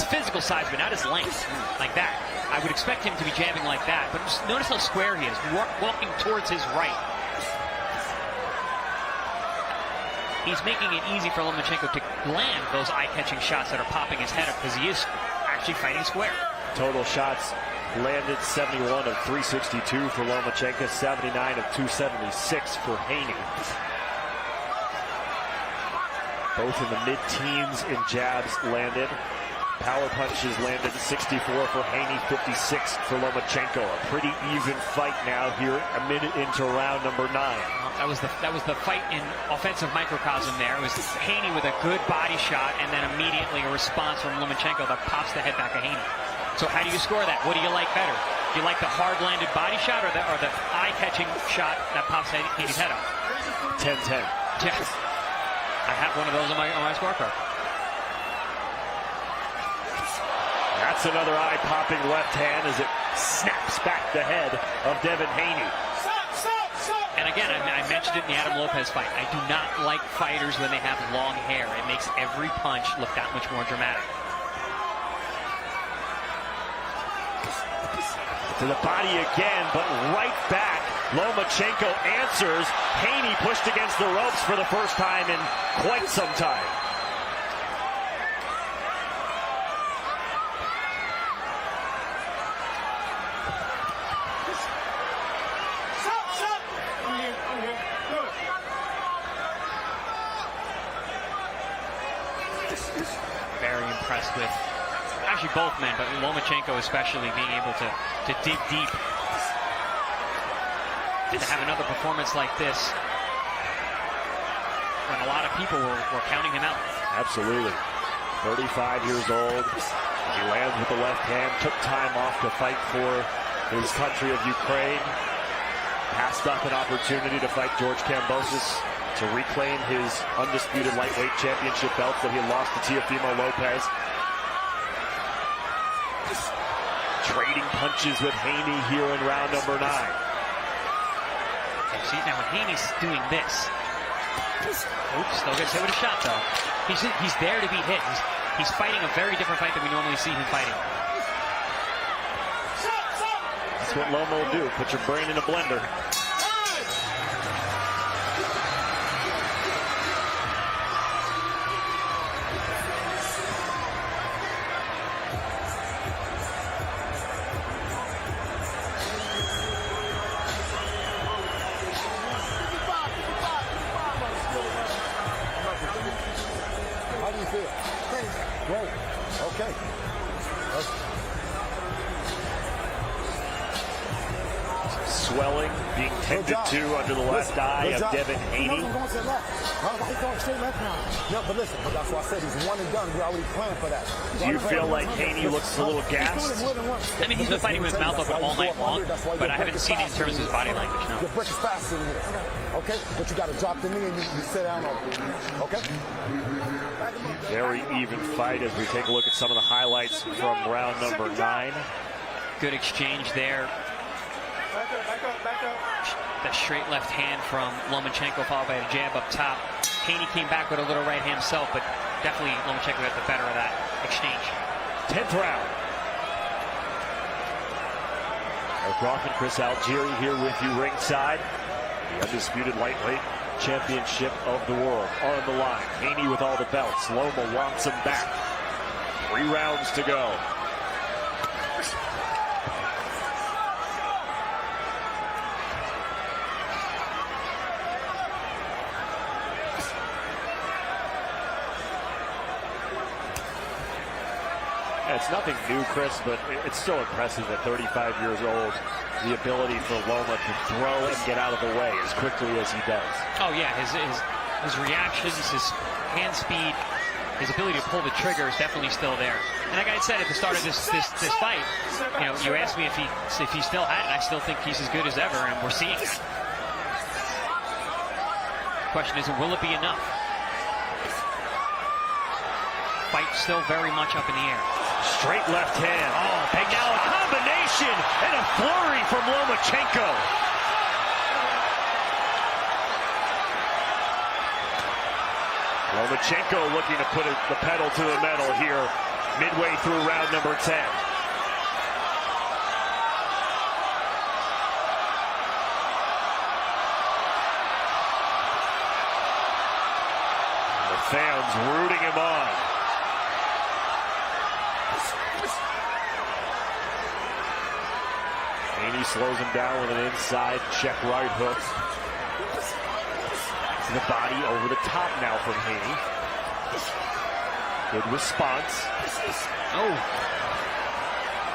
physical size, but not his length, like that. I would expect him to be jabbing like that, but just notice how square he is, walking towards his right. He's making it easy for Lomachenko to land those eye-catching shots that are popping his head up, because he is actually fighting square. Total shots landed 71 of 362 for Lomachenko, 79 of 276 for Хэйni. Both in the mid-teens in jabs landed. Power punches landed 64 for Хэйni, 56 for Lomachenko. A pretty even fight now here, a minute into round number 9. That was the fight in offensive microcosm there. It was Хэйni with a good body shot, and then immediately a response from Lomachenko that pops the head back of Хэйni. So how do you score that? What do you like better? Do you like the hard-landed body shot or the eye-catching shot that pops Haney's head up? 10-10. Yes. I have one of those on my scorecard. That's another eye-popping left hand as it snaps back the head of Devin Haney. And again, I mentioned it in the Adam Lopez fight. I do not like fighters when they have long hair. It makes every punch look that much more dramatic. To the body again, but right back. Lomachenko answers. Haney pushed against the ropes for the first time in quite some time. Very impressed with actually both men, but Lomachenko especially being able to dig deep and to have another performance like this when a lot of people were counting him out. Absolutely. 35 years old. He lands with the left hand, took time off to fight for his country of Ukraine. Passed up an opportunity to fight George Kambosos to reclaim his undisputed lightweight championship belts that he lost to Teofimo Lopez. Trading punches with Haney here in round number 9. See, now when Haney's doing this, oops, still gets hit with a shot though. He's there to be hit. He's fighting a very different fight than we normally see him fighting. That's what Lomo will do. Put your brain in a blender. How do you feel? Great. Okay. Swelling being tended to under the left eye of Devin Haney. No, but listen, but that's why I said he's one and done. We're already planning for that. Do you feel like Haney looks a little gassed? I mean, he's been fighting with his mouth open all night long, but I haven't seen it in terms of his body language, no. Your break is faster than this, okay? But you got to drop the knee and you sit down on it, okay? Very even fight as we take a look at some of the highlights from round number 9. Good exchange there. The straight left hand from Lomachenko followed by a jab up top. Haney came back with a little right hand himself, but definitely Lomachenko got the better of that exchange. 10th round. Eric Roth and Chris Algieri here with you ringside. The undisputed lightweight championship of the world on the line. Haney with all the belts. Loma wants him back. 3 rounds to go. It's nothing new, Chris, but it's still impressive at 35 years old, the ability for Loma to throw and get out of the way as quickly as he does. Oh yeah, his reactions, his hand speed, his ability to pull the trigger is definitely still there. And like I said at the start of this fight, you know, you asked me if he still had it. I still think he's as good as ever, and we're seeing it. Question is, will it be enough? Fight still very much up in the air. Straight left hand. Oh, and now a combination and a flurry from Lomachenko. Lomachenko looking to put the pedal to the metal here midway through round number 10. And the fans rooting him on. Haney slows him down with an inside check right hook. To the body over the top now from Haney. Good response. Oh.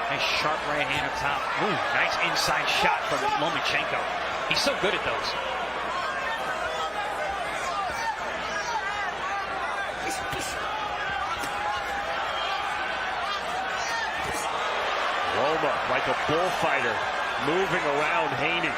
Nice sharp right hand up top. Ooh, nice inside shot from Lomachenko. He's so good at those. Loma, like a bullfighter, moving around Haney.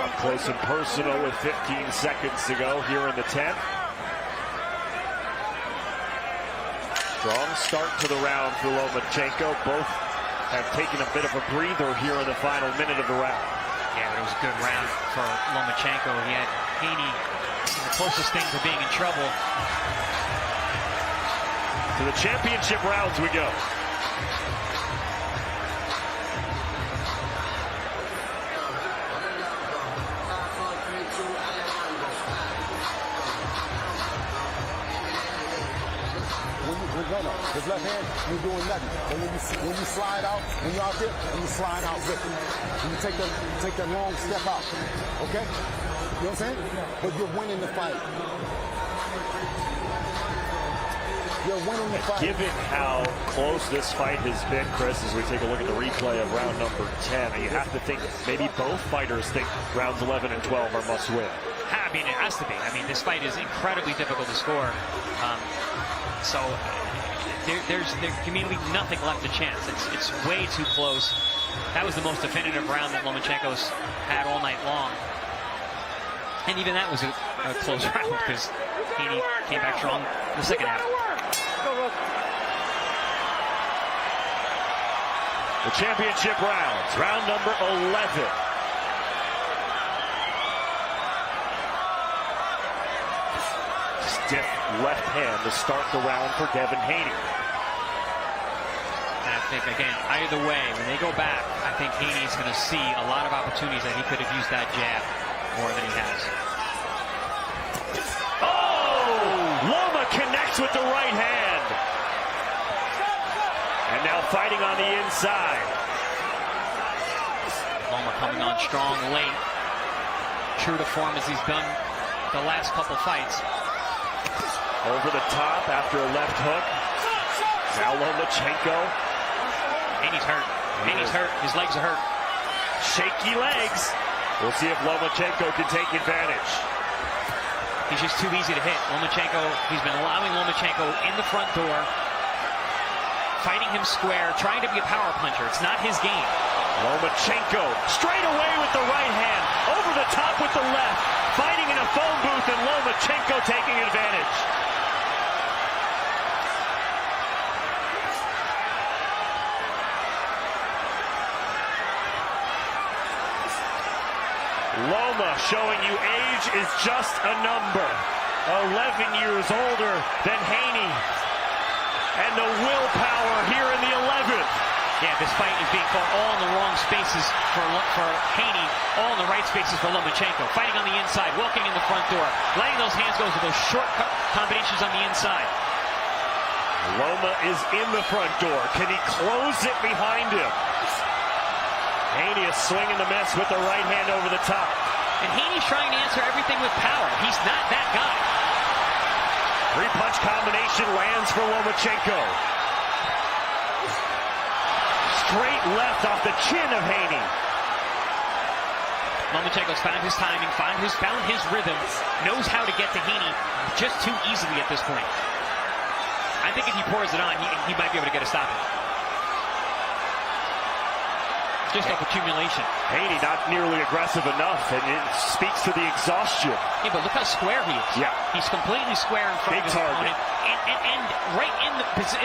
Up close and personal with 15 seconds to go here in the 10th. Strong start to the round for Lomachenko. Both have taken a bit of a breather here in the final minute of the round. Yeah, but it was a good round for Lomachenko. He had Хэйni in the closest thing to being in trouble. To the championship rounds we go. No. His left hand ain't doing nothing. But when you slide out, when you're out there, and you slide out with it. When you take that long step out. Okay? You know what I'm saying? But you're winning the fight. You're winning the fight. Given how close this fight has been, Chris, as we take a look at the replay of round number 10, you have to think maybe both fighters think rounds 11 and 12 are must win. I mean, it has to be. I mean, this fight is incredibly difficult to score. So there can be nothing left to chance. It's way too close. That was the most definitive round that Lomachenko's had all night long. And even that was a close round because Хэйni came back strong in the second half. The championship rounds, round number 11. Stiff left hand to start the round for Devin Haney. And I think, again, either way, when they go back, I think Haney's going to see a lot of opportunities that he could have used that jab more than he has. Oh! Loma connects with the right hand. And now fighting on the inside. Loma coming on strong late. True to form as he's done the last couple fights. Over the top after a left hook. Now Lomachenko. Haney's hurt. Haney's hurt. His legs are hurt. Shaky legs. We'll see if Lomachenko can take advantage. He's just too easy to hit. Lomachenko, he's been allowing Lomachenko in the front door, fighting him square, trying to be a power puncher. It's not his game. Lomachenko straight away with the right hand. Over the top with the left. Fighting in a phone booth and Lomachenko taking advantage. Loma showing you age is just a number. 11 years older than Haney. And the willpower here in the 11th. Yeah, this fight is being fought all in the wrong spaces for Хэйni, all in the right spaces for Lomachenko. Fighting on the inside, walking in the front door, letting those hands go with those shortcut combinations on the inside. Loma is in the front door. Can he close it behind him? Haney is swinging the miss with the right hand over the top. And Haney's trying to answer everything with power. He's not that guy. Three-punch combination lands for Lomachenko. Straight left off the chin of Haney. Lomachenko's found his timing, found his rhythm, knows how to get to Haney just too easily at this point. I think if he pours it on, he might be able to get a stop. Just off accumulation. Haney not nearly aggressive enough, and it speaks to the exhaustion. Yeah, but look how square he is. Yeah. He's completely square in front Big of his target. opponent, and right in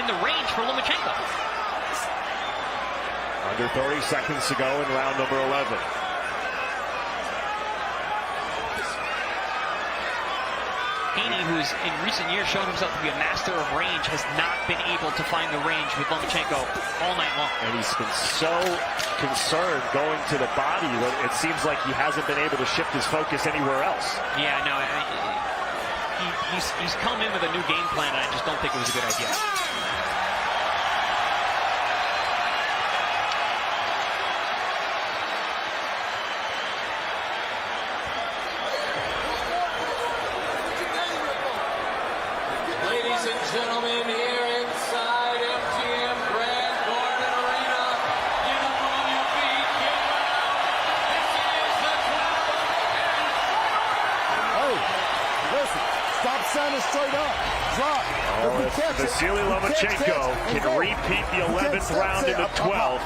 the range for Lomachenko. Under 30 seconds to go in round number 11. Хэйni, who's in recent years shown himself to be a master of range, has not been able to find the range with Lomachenko all night long. And he's been so concerned going to the body that it seems like he hasn't been able to shift his focus anywhere else. Yeah, no, he's come in with a new game plan, and I just don't think it was a good idea. Ladies and gentlemen, here inside MGM Grand Garden Arena, get up on your feet, get loud. This is the 12th Hey, listen, stop standing straight up. Drop. Well, if Vasily Lomachenko can repeat the 11th round in the 12th,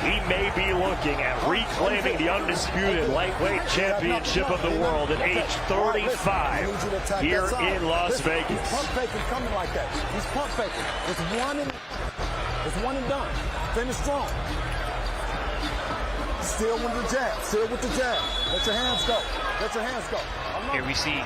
he may be looking at reclaiming the undisputed lightweight championship of the world at age 35 here in Las Vegas. He's pump faking coming like that. He's pump faking. It's one and done. Finish strong. Still with the jab. Still with the jab. Let your hands go. Let your hands go. Here we see.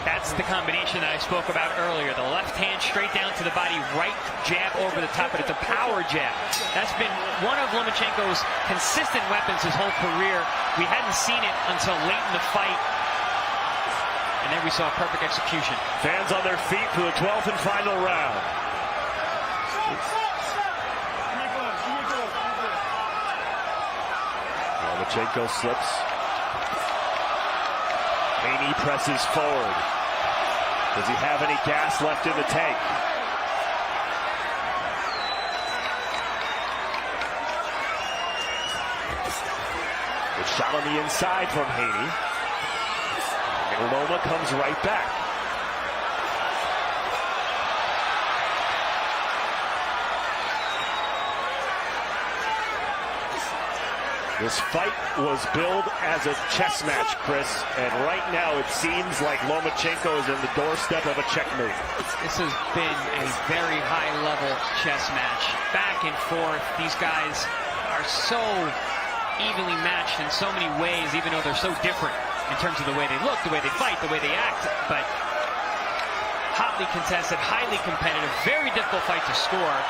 That's the combination that I spoke about earlier. The left hand straight down to the body, right jab over the top, but it's a power jab. That's been one of Lomachenko's consistent weapons his whole career. We hadn't seen it until late in the fight. And then we saw perfect execution. Fans on their feet for the 12th and final round. Lomachenko slips. Хэйни presses forward. Does he have any gas left in the tank? Good shot on the inside from Хэйni. And Loma comes right back. This fight was billed as a chess match, Chris, and right now it seems like Lomachenko is in the doorstep of a checkmate. This has been a very high-level chess match. Back and forth. These guys are so evenly matched in so many ways, even though they're so different in terms of the way they look, the way they fight, the way they act. But hotly contested, highly competitive, very difficult fight to score.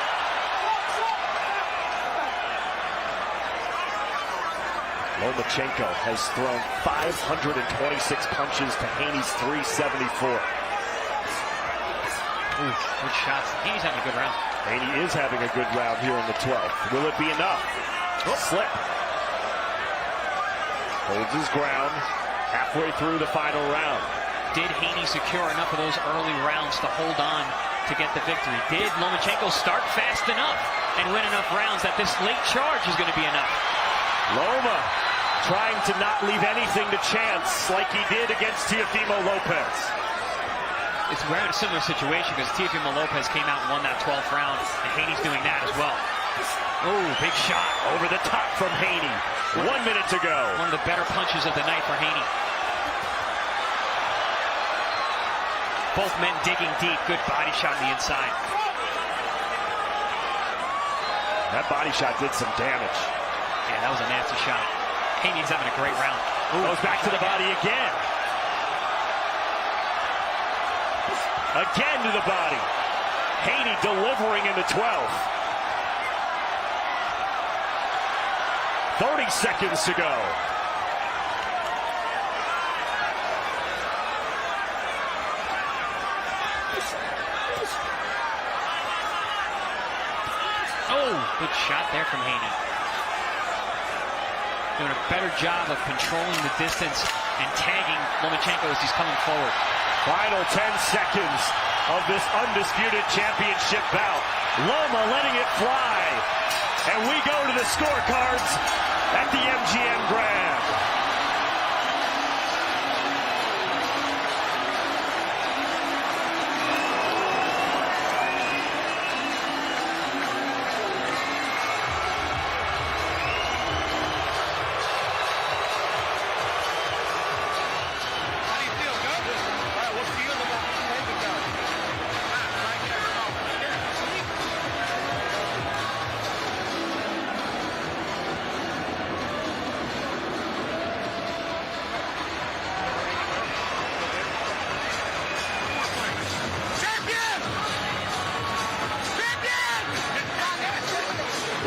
Lomachenko has thrown 526 punches to Хэйni's 374. Ooh, good shots. He's having a good round. Хэйni is having a good round here in the 12th. Will it be enough? Slip. Holds his ground halfway through the final round. Did Хэйni secure enough of those early rounds to hold on to get the victory? Did Lomachenko start fast enough and win enough rounds that this late charge is going to be enough? Loma trying to not leave anything to chance like he did against Teofimo Lopez. We're in a similar situation because Teofimo Lopez came out and won that 12th round, and Хэйni's doing that as well. Oh, big shot. Over the top from Хэйni. 1 minute to go. One of the better punches of the night for Хэйni. Both men digging deep. Good body shot on the inside. That body shot did some damage. Yeah, that was a nasty shot. Хэйni's having a great round. Ooh, goes back to the body again. Again to the body. Хэйni delivering in the 12th. 30 seconds to go. Oh, good shot there from Хэйni. Doing a better job of controlling the distance and tagging Lomachenko as he's coming forward. Final 10 seconds of this undisputed championship bout. Loma letting it fly. And we go to the scorecards at the MGM Grand.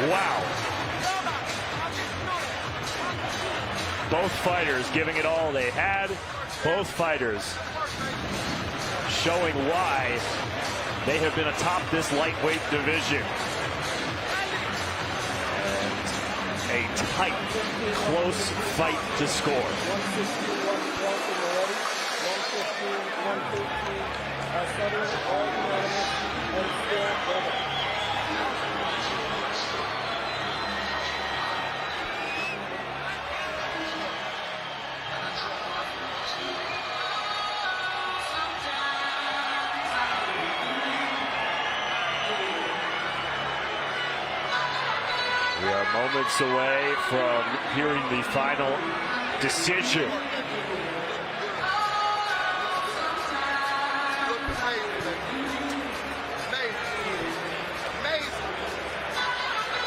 Wow. Both fighters giving it all they had. Both fighters showing why they have been atop this lightweight division. And a tight, close fight to score. 150, Moments away from hearing the final decision.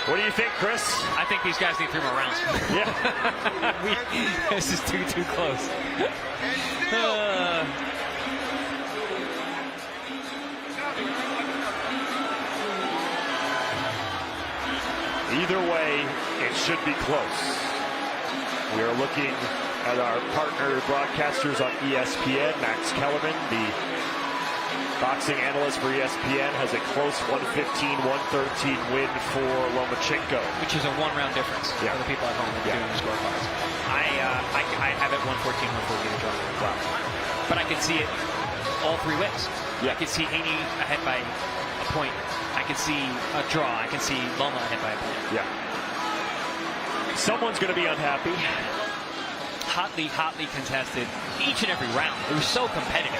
What do you think, Chris? I think these guys need 3 more rounds. Yeah. This is too close. Either way, it should be close. We are looking at our partner broadcasters on ESPN. Max Kellerman, the boxing analyst for ESPN, has a close 115-113 win for Lomachenko. Which is a 1-round difference for the people at home that are doing the scorecards. I have it 114-114 draw. Wow. But I can see it all 3 ways. Yeah. I can see Хэйни ahead by a point. I can see a draw. I can see Loma ahead by a point. Yeah. Someone's going to be unhappy. Hotly contested each and every round. It was so competitive.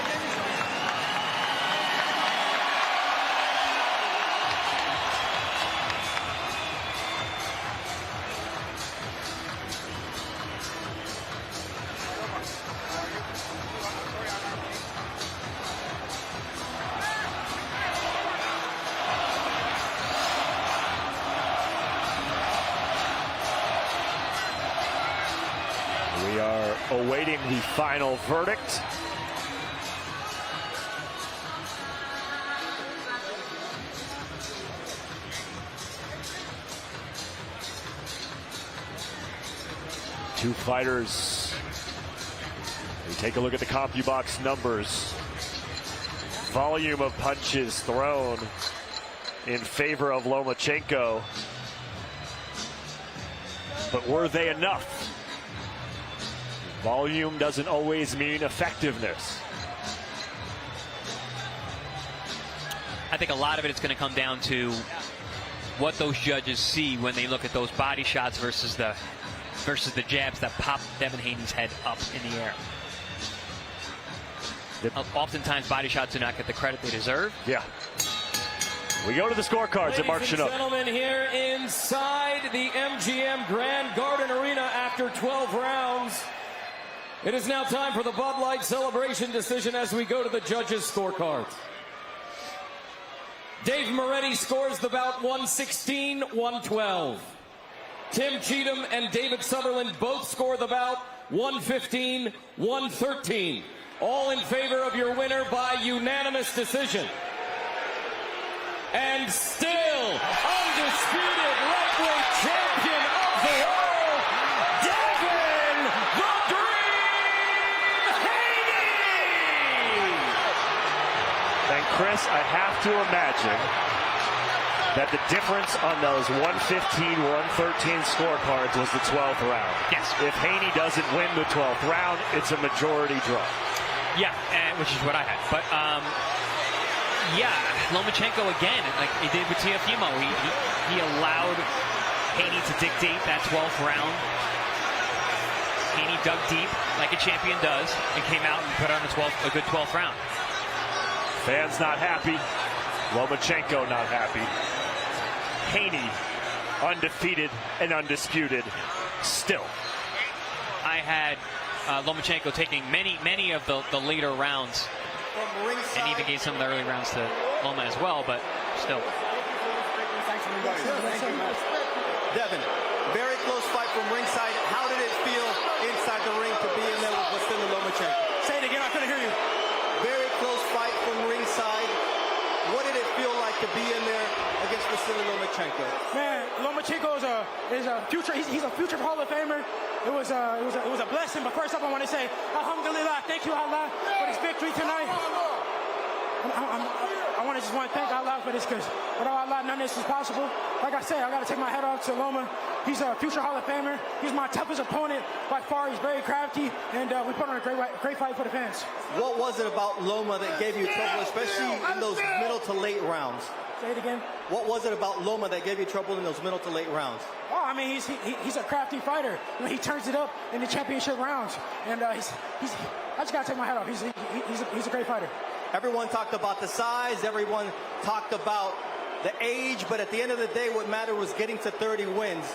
We are awaiting the final verdict. Two fighters. We take a look at the CompuBox numbers. Volume of punches thrown in favor of Lomachenko. But were they enough? Volume doesn't always mean effectiveness. I think a lot of it is going to come down to what those judges see when they look at those body shots versus the jabs that pop Devin Haney's head up in the air. Oftentimes, body shots do not get the credit they deserve. Yeah. We go to the scorecards at Mark Chenault. Gentlemen, here inside the MGM Grand Garden Arena after 12 rounds. It is now time for the Bud Light celebration decision as we go to the judges' scorecards. Dave Moretti scores the bout 116-112. Tim Cheatham and David Sutherland both score the bout 115-113. All in favor of your winner by unanimous decision. And still undisputed lightweight champion of the world, Devin the Dream Haney! And Chris, I have to imagine that the difference on those 115-113 scorecards was the 12th round. Yes. If Haney doesn't win the 12th round, it's a majority draw. Yeah, which is what I had. But, yeah, Lomachenko again, like he did with Teofimo. He allowed Haney to dictate that 12th round. Haney dug deep like a champion does and came out and put on a good 12th round. Fans not happy. Lomachenko not happy. Haney undefeated and undisputed still. I had Lomachenko taking many of the later rounds and even gave some of the early rounds to Loma as well, but still. Devin, very close fight from ringside. How did it feel inside the ring to be in there with Vasily Lomachenko? Say it again, I couldn't hear you. Very close fight from ringside. What did it feel like to be in there against Vasily Lomachenko? Man, Lomachenko is a future. He's a future Hall of Famer. It was a blessing. But first up, I want to say, Alhamdulillah, thank you Allah for this victory tonight. I want to thank Allah for this, because without Allah, none of this is possible. Like I said, I got to take my head off to Loma. He's a future Hall of Famer. He's my toughest opponent by far. He's very crafty, and we put on a great fight for the fans. What was it about Loma that gave you trouble, especially in those middle to late rounds? Say it again. What was it about Loma that gave you trouble in those middle to late rounds? Oh, I mean, he's a crafty fighter. You know, he turns it up in the championship rounds, and I just gotta take my hat off. He's a great fighter. Everyone talked about the size. Everyone talked about the age. But at the end of the day, what mattered was getting to 30 wins.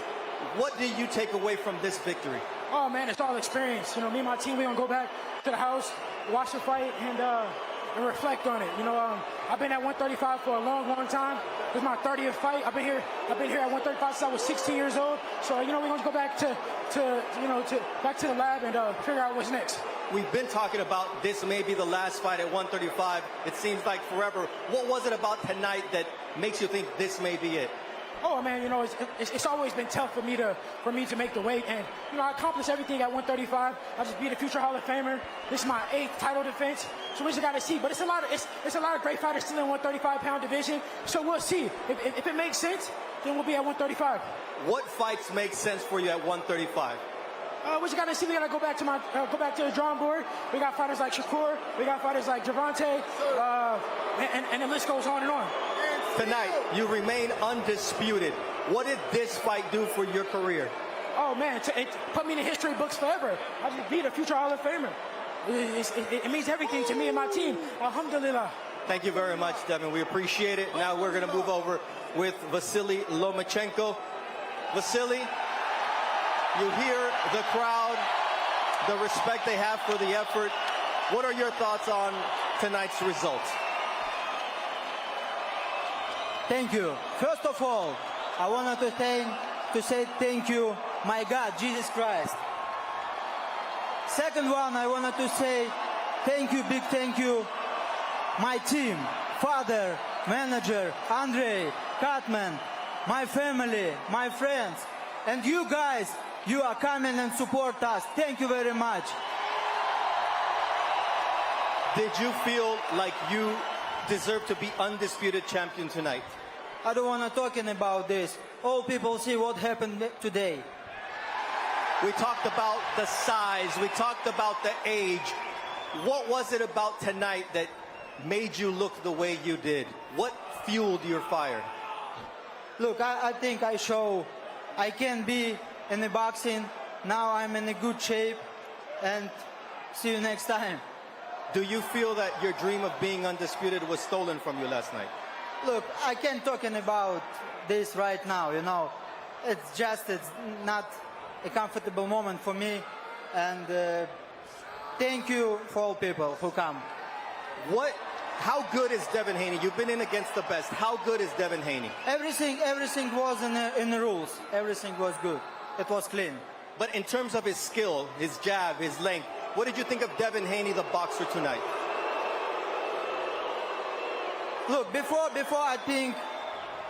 What do you take away from this victory? Oh man, it's all experience. You know, me and my team, we're gonna go back to the house, watch the fight, and reflect on it. You know, I've been at 135 for a long, long time. This is my 30th fight. I've been here at 135 since I was 16 years old. So you know, we're gonna go back to back to the lab and figure out what's next. We've been talking about this may be the last fight at 135. It seems like forever. What was it about tonight that makes you think this may be it? Oh man, you know, it's always been tough for me to make the weight, and you know, I accomplished everything at 135. I just beat a future Hall of Famer. This is my 8th title defense, so we just got to see. But it's a lot of great fighters still in 135-pound division, so we'll see. If it makes sense, then we'll be at 135. What fights make sense for you at 135? We just got to see. We got to go back to the drawing board. We got fighters like Shakur. We got fighters like Javante, and the list goes on and on. Tonight, you remain undisputed. What did this fight do for your career? Oh man, it put me in the history books forever. I just beat a future Hall of Famer. It means everything to me and my team. Alhamdulillah. Thank you very much, Devin. We appreciate it. Now we're going to move over with Vasily Lomachenko. Vasily, you hear the crowd, the respect they have for the effort. What are your thoughts on tonight's results? Thank you. First of all, I wanted to say thank you, my God, Jesus Christ. Second one, I wanted to say thank you, big thank you, my team, father, manager, Andre, Katman, my family, my friends, and you guys, you are coming and support us. Thank you very much. Did you feel like you deserve to be undisputed champion tonight? I don't want to talking about this. All people see what happened today. We talked about the size. We talked about the age. What was it about tonight that made you look the way you did? What fueled your fire? Look, I think I show I can be in the boxing. Now I'm in a good shape. And see you next time. Do you feel that your dream of being undisputed was stolen from you last night? Look, I can't talking about this right now, you know. It's not a comfortable moment for me. And thank you for all people who come. How good is Devin Haney? You've been in against the best. How good is Devin Haney? Everything was in the rules. Everything was good. It was clean. But in terms of his skill, his jab, his length, what did you think of Devin Haney, the boxer, tonight? Look, before I think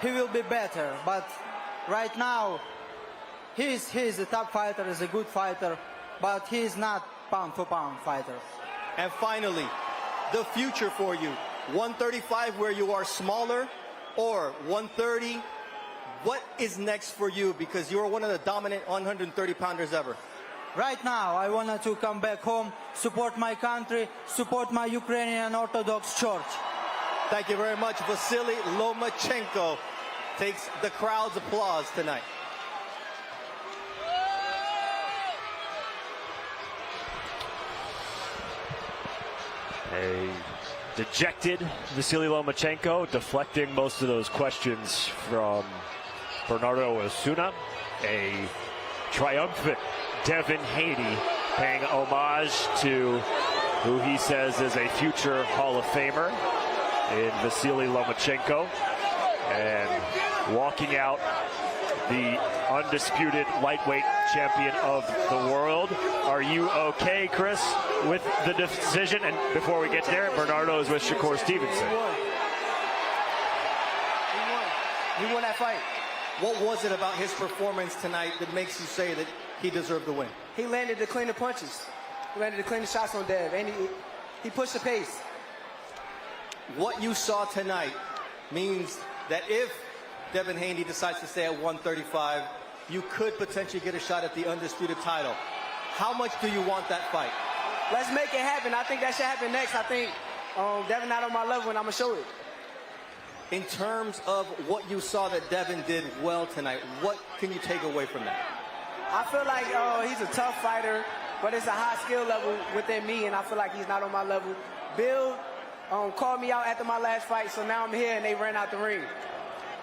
he will be better, but right now he's a top fighter, he's a good fighter, but he's not pound for pound fighter. And finally, the future for you, 135 where you are smaller, or 130, what is next for you? Because you're one of the dominant 130 pounders ever. Right now, I wanted to come back home, support my country, support my Ukrainian Orthodox Church. Thank you very much. Vasily Lomachenko takes the crowd's applause tonight. A dejected Vasily Lomachenko, deflecting most of those questions from Bernardo Osuna. A triumphant Devin Haney paying homage to who he says is a future Hall of Famer in Vasily Lomachenko, and walking out the undisputed lightweight champion of the world. Are you okay, Chris, with the decision? And before we get there, Bernardo is with Shakur Stevenson. He won that fight. What was it about his performance tonight that makes you say that he deserved the win? He landed the cleaner punches. He landed the cleaner shots on Dev, and he pushed the pace. What you saw tonight means that if Devin Haney decides to stay at 135, you could potentially get a shot at the undisputed title. How much do you want that fight? Let's make it happen. I think that should happen next. I think Devin not on my level, and I'm going to show it. In terms of what you saw that Devin did well tonight, what can you take away from that? I feel like he's a tough fighter, but it's a high skill level within me, and I feel like he's not on my level. Bill called me out after my last fight, so now I'm here, and they ran out the ring.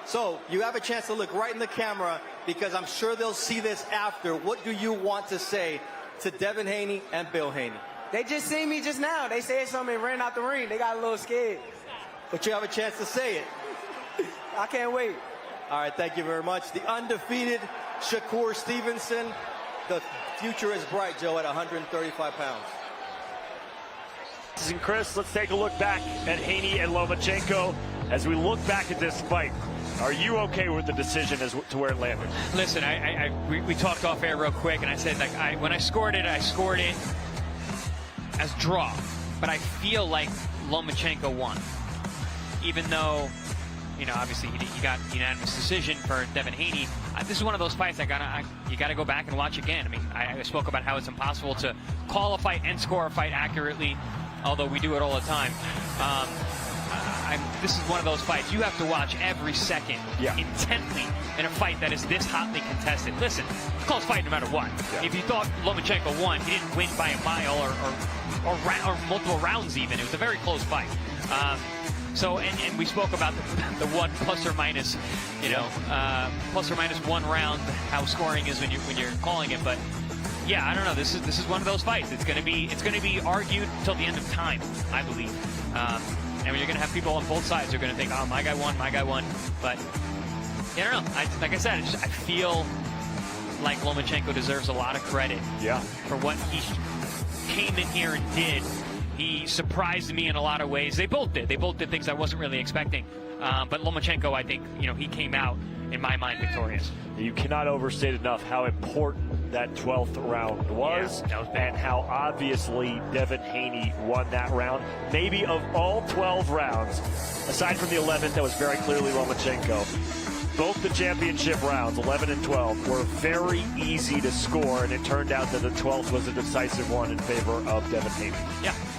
So you have a chance to look right in the camera because I'm sure they'll see this after. What do you want to say to Devin Haney and Bill Haney? They just seen me just now. They said something and ran out the ring. They got a little scared. But you have a chance to say it. I can't wait. All right, thank you very much. The undefeated Shakur Stevenson. The future is bright, Joe, at 135 pounds. And Chris, let's take a look back at Haney and Lomachenko. As we look back at this fight, are you okay with the decision as to where it landed? Listen, we talked off air real quick, and I said, like, when I scored it as draw. But I feel like Lomachenko won. Even though, you know, obviously you got unanimous decision for Devin Haney. This is one of those fights you got to go back and watch again. I mean, I spoke about how it's impossible to call a fight and score a fight accurately, although we do it all the time. This is one of those fights you have to watch every second intently in a fight that is this hotly contested. Listen, it's a close fight no matter what. Yeah. If you thought Lomachenko won, he didn't win by a mile or multiple rounds even. It was a very close fight. And we spoke about the one plus or minus, plus or minus one round, how scoring is when you're calling it. But yeah, I don't know. This is one of those fights. It's going to be argued till the end of time, I believe. And you're going to have people on both sides who are going to think, oh, my guy won. But I don't know. Like I said, I feel like Lomachenko deserves a lot of credit for what he came in here and did. He surprised me in a lot of ways. They both did. They both did things I wasn't really expecting. But Lomachenko, I think, he came out, in my mind, victorious. You cannot overstate enough how important that 12th round was, and how obviously Devin Haney won that round. Maybe of all 12 rounds, aside from the 11th that was very clearly Lomachenko, both the championship rounds, 11 and 12, were very easy to score, and it turned out that the 12th was a decisive one in favor of Devin Haney. Yeah.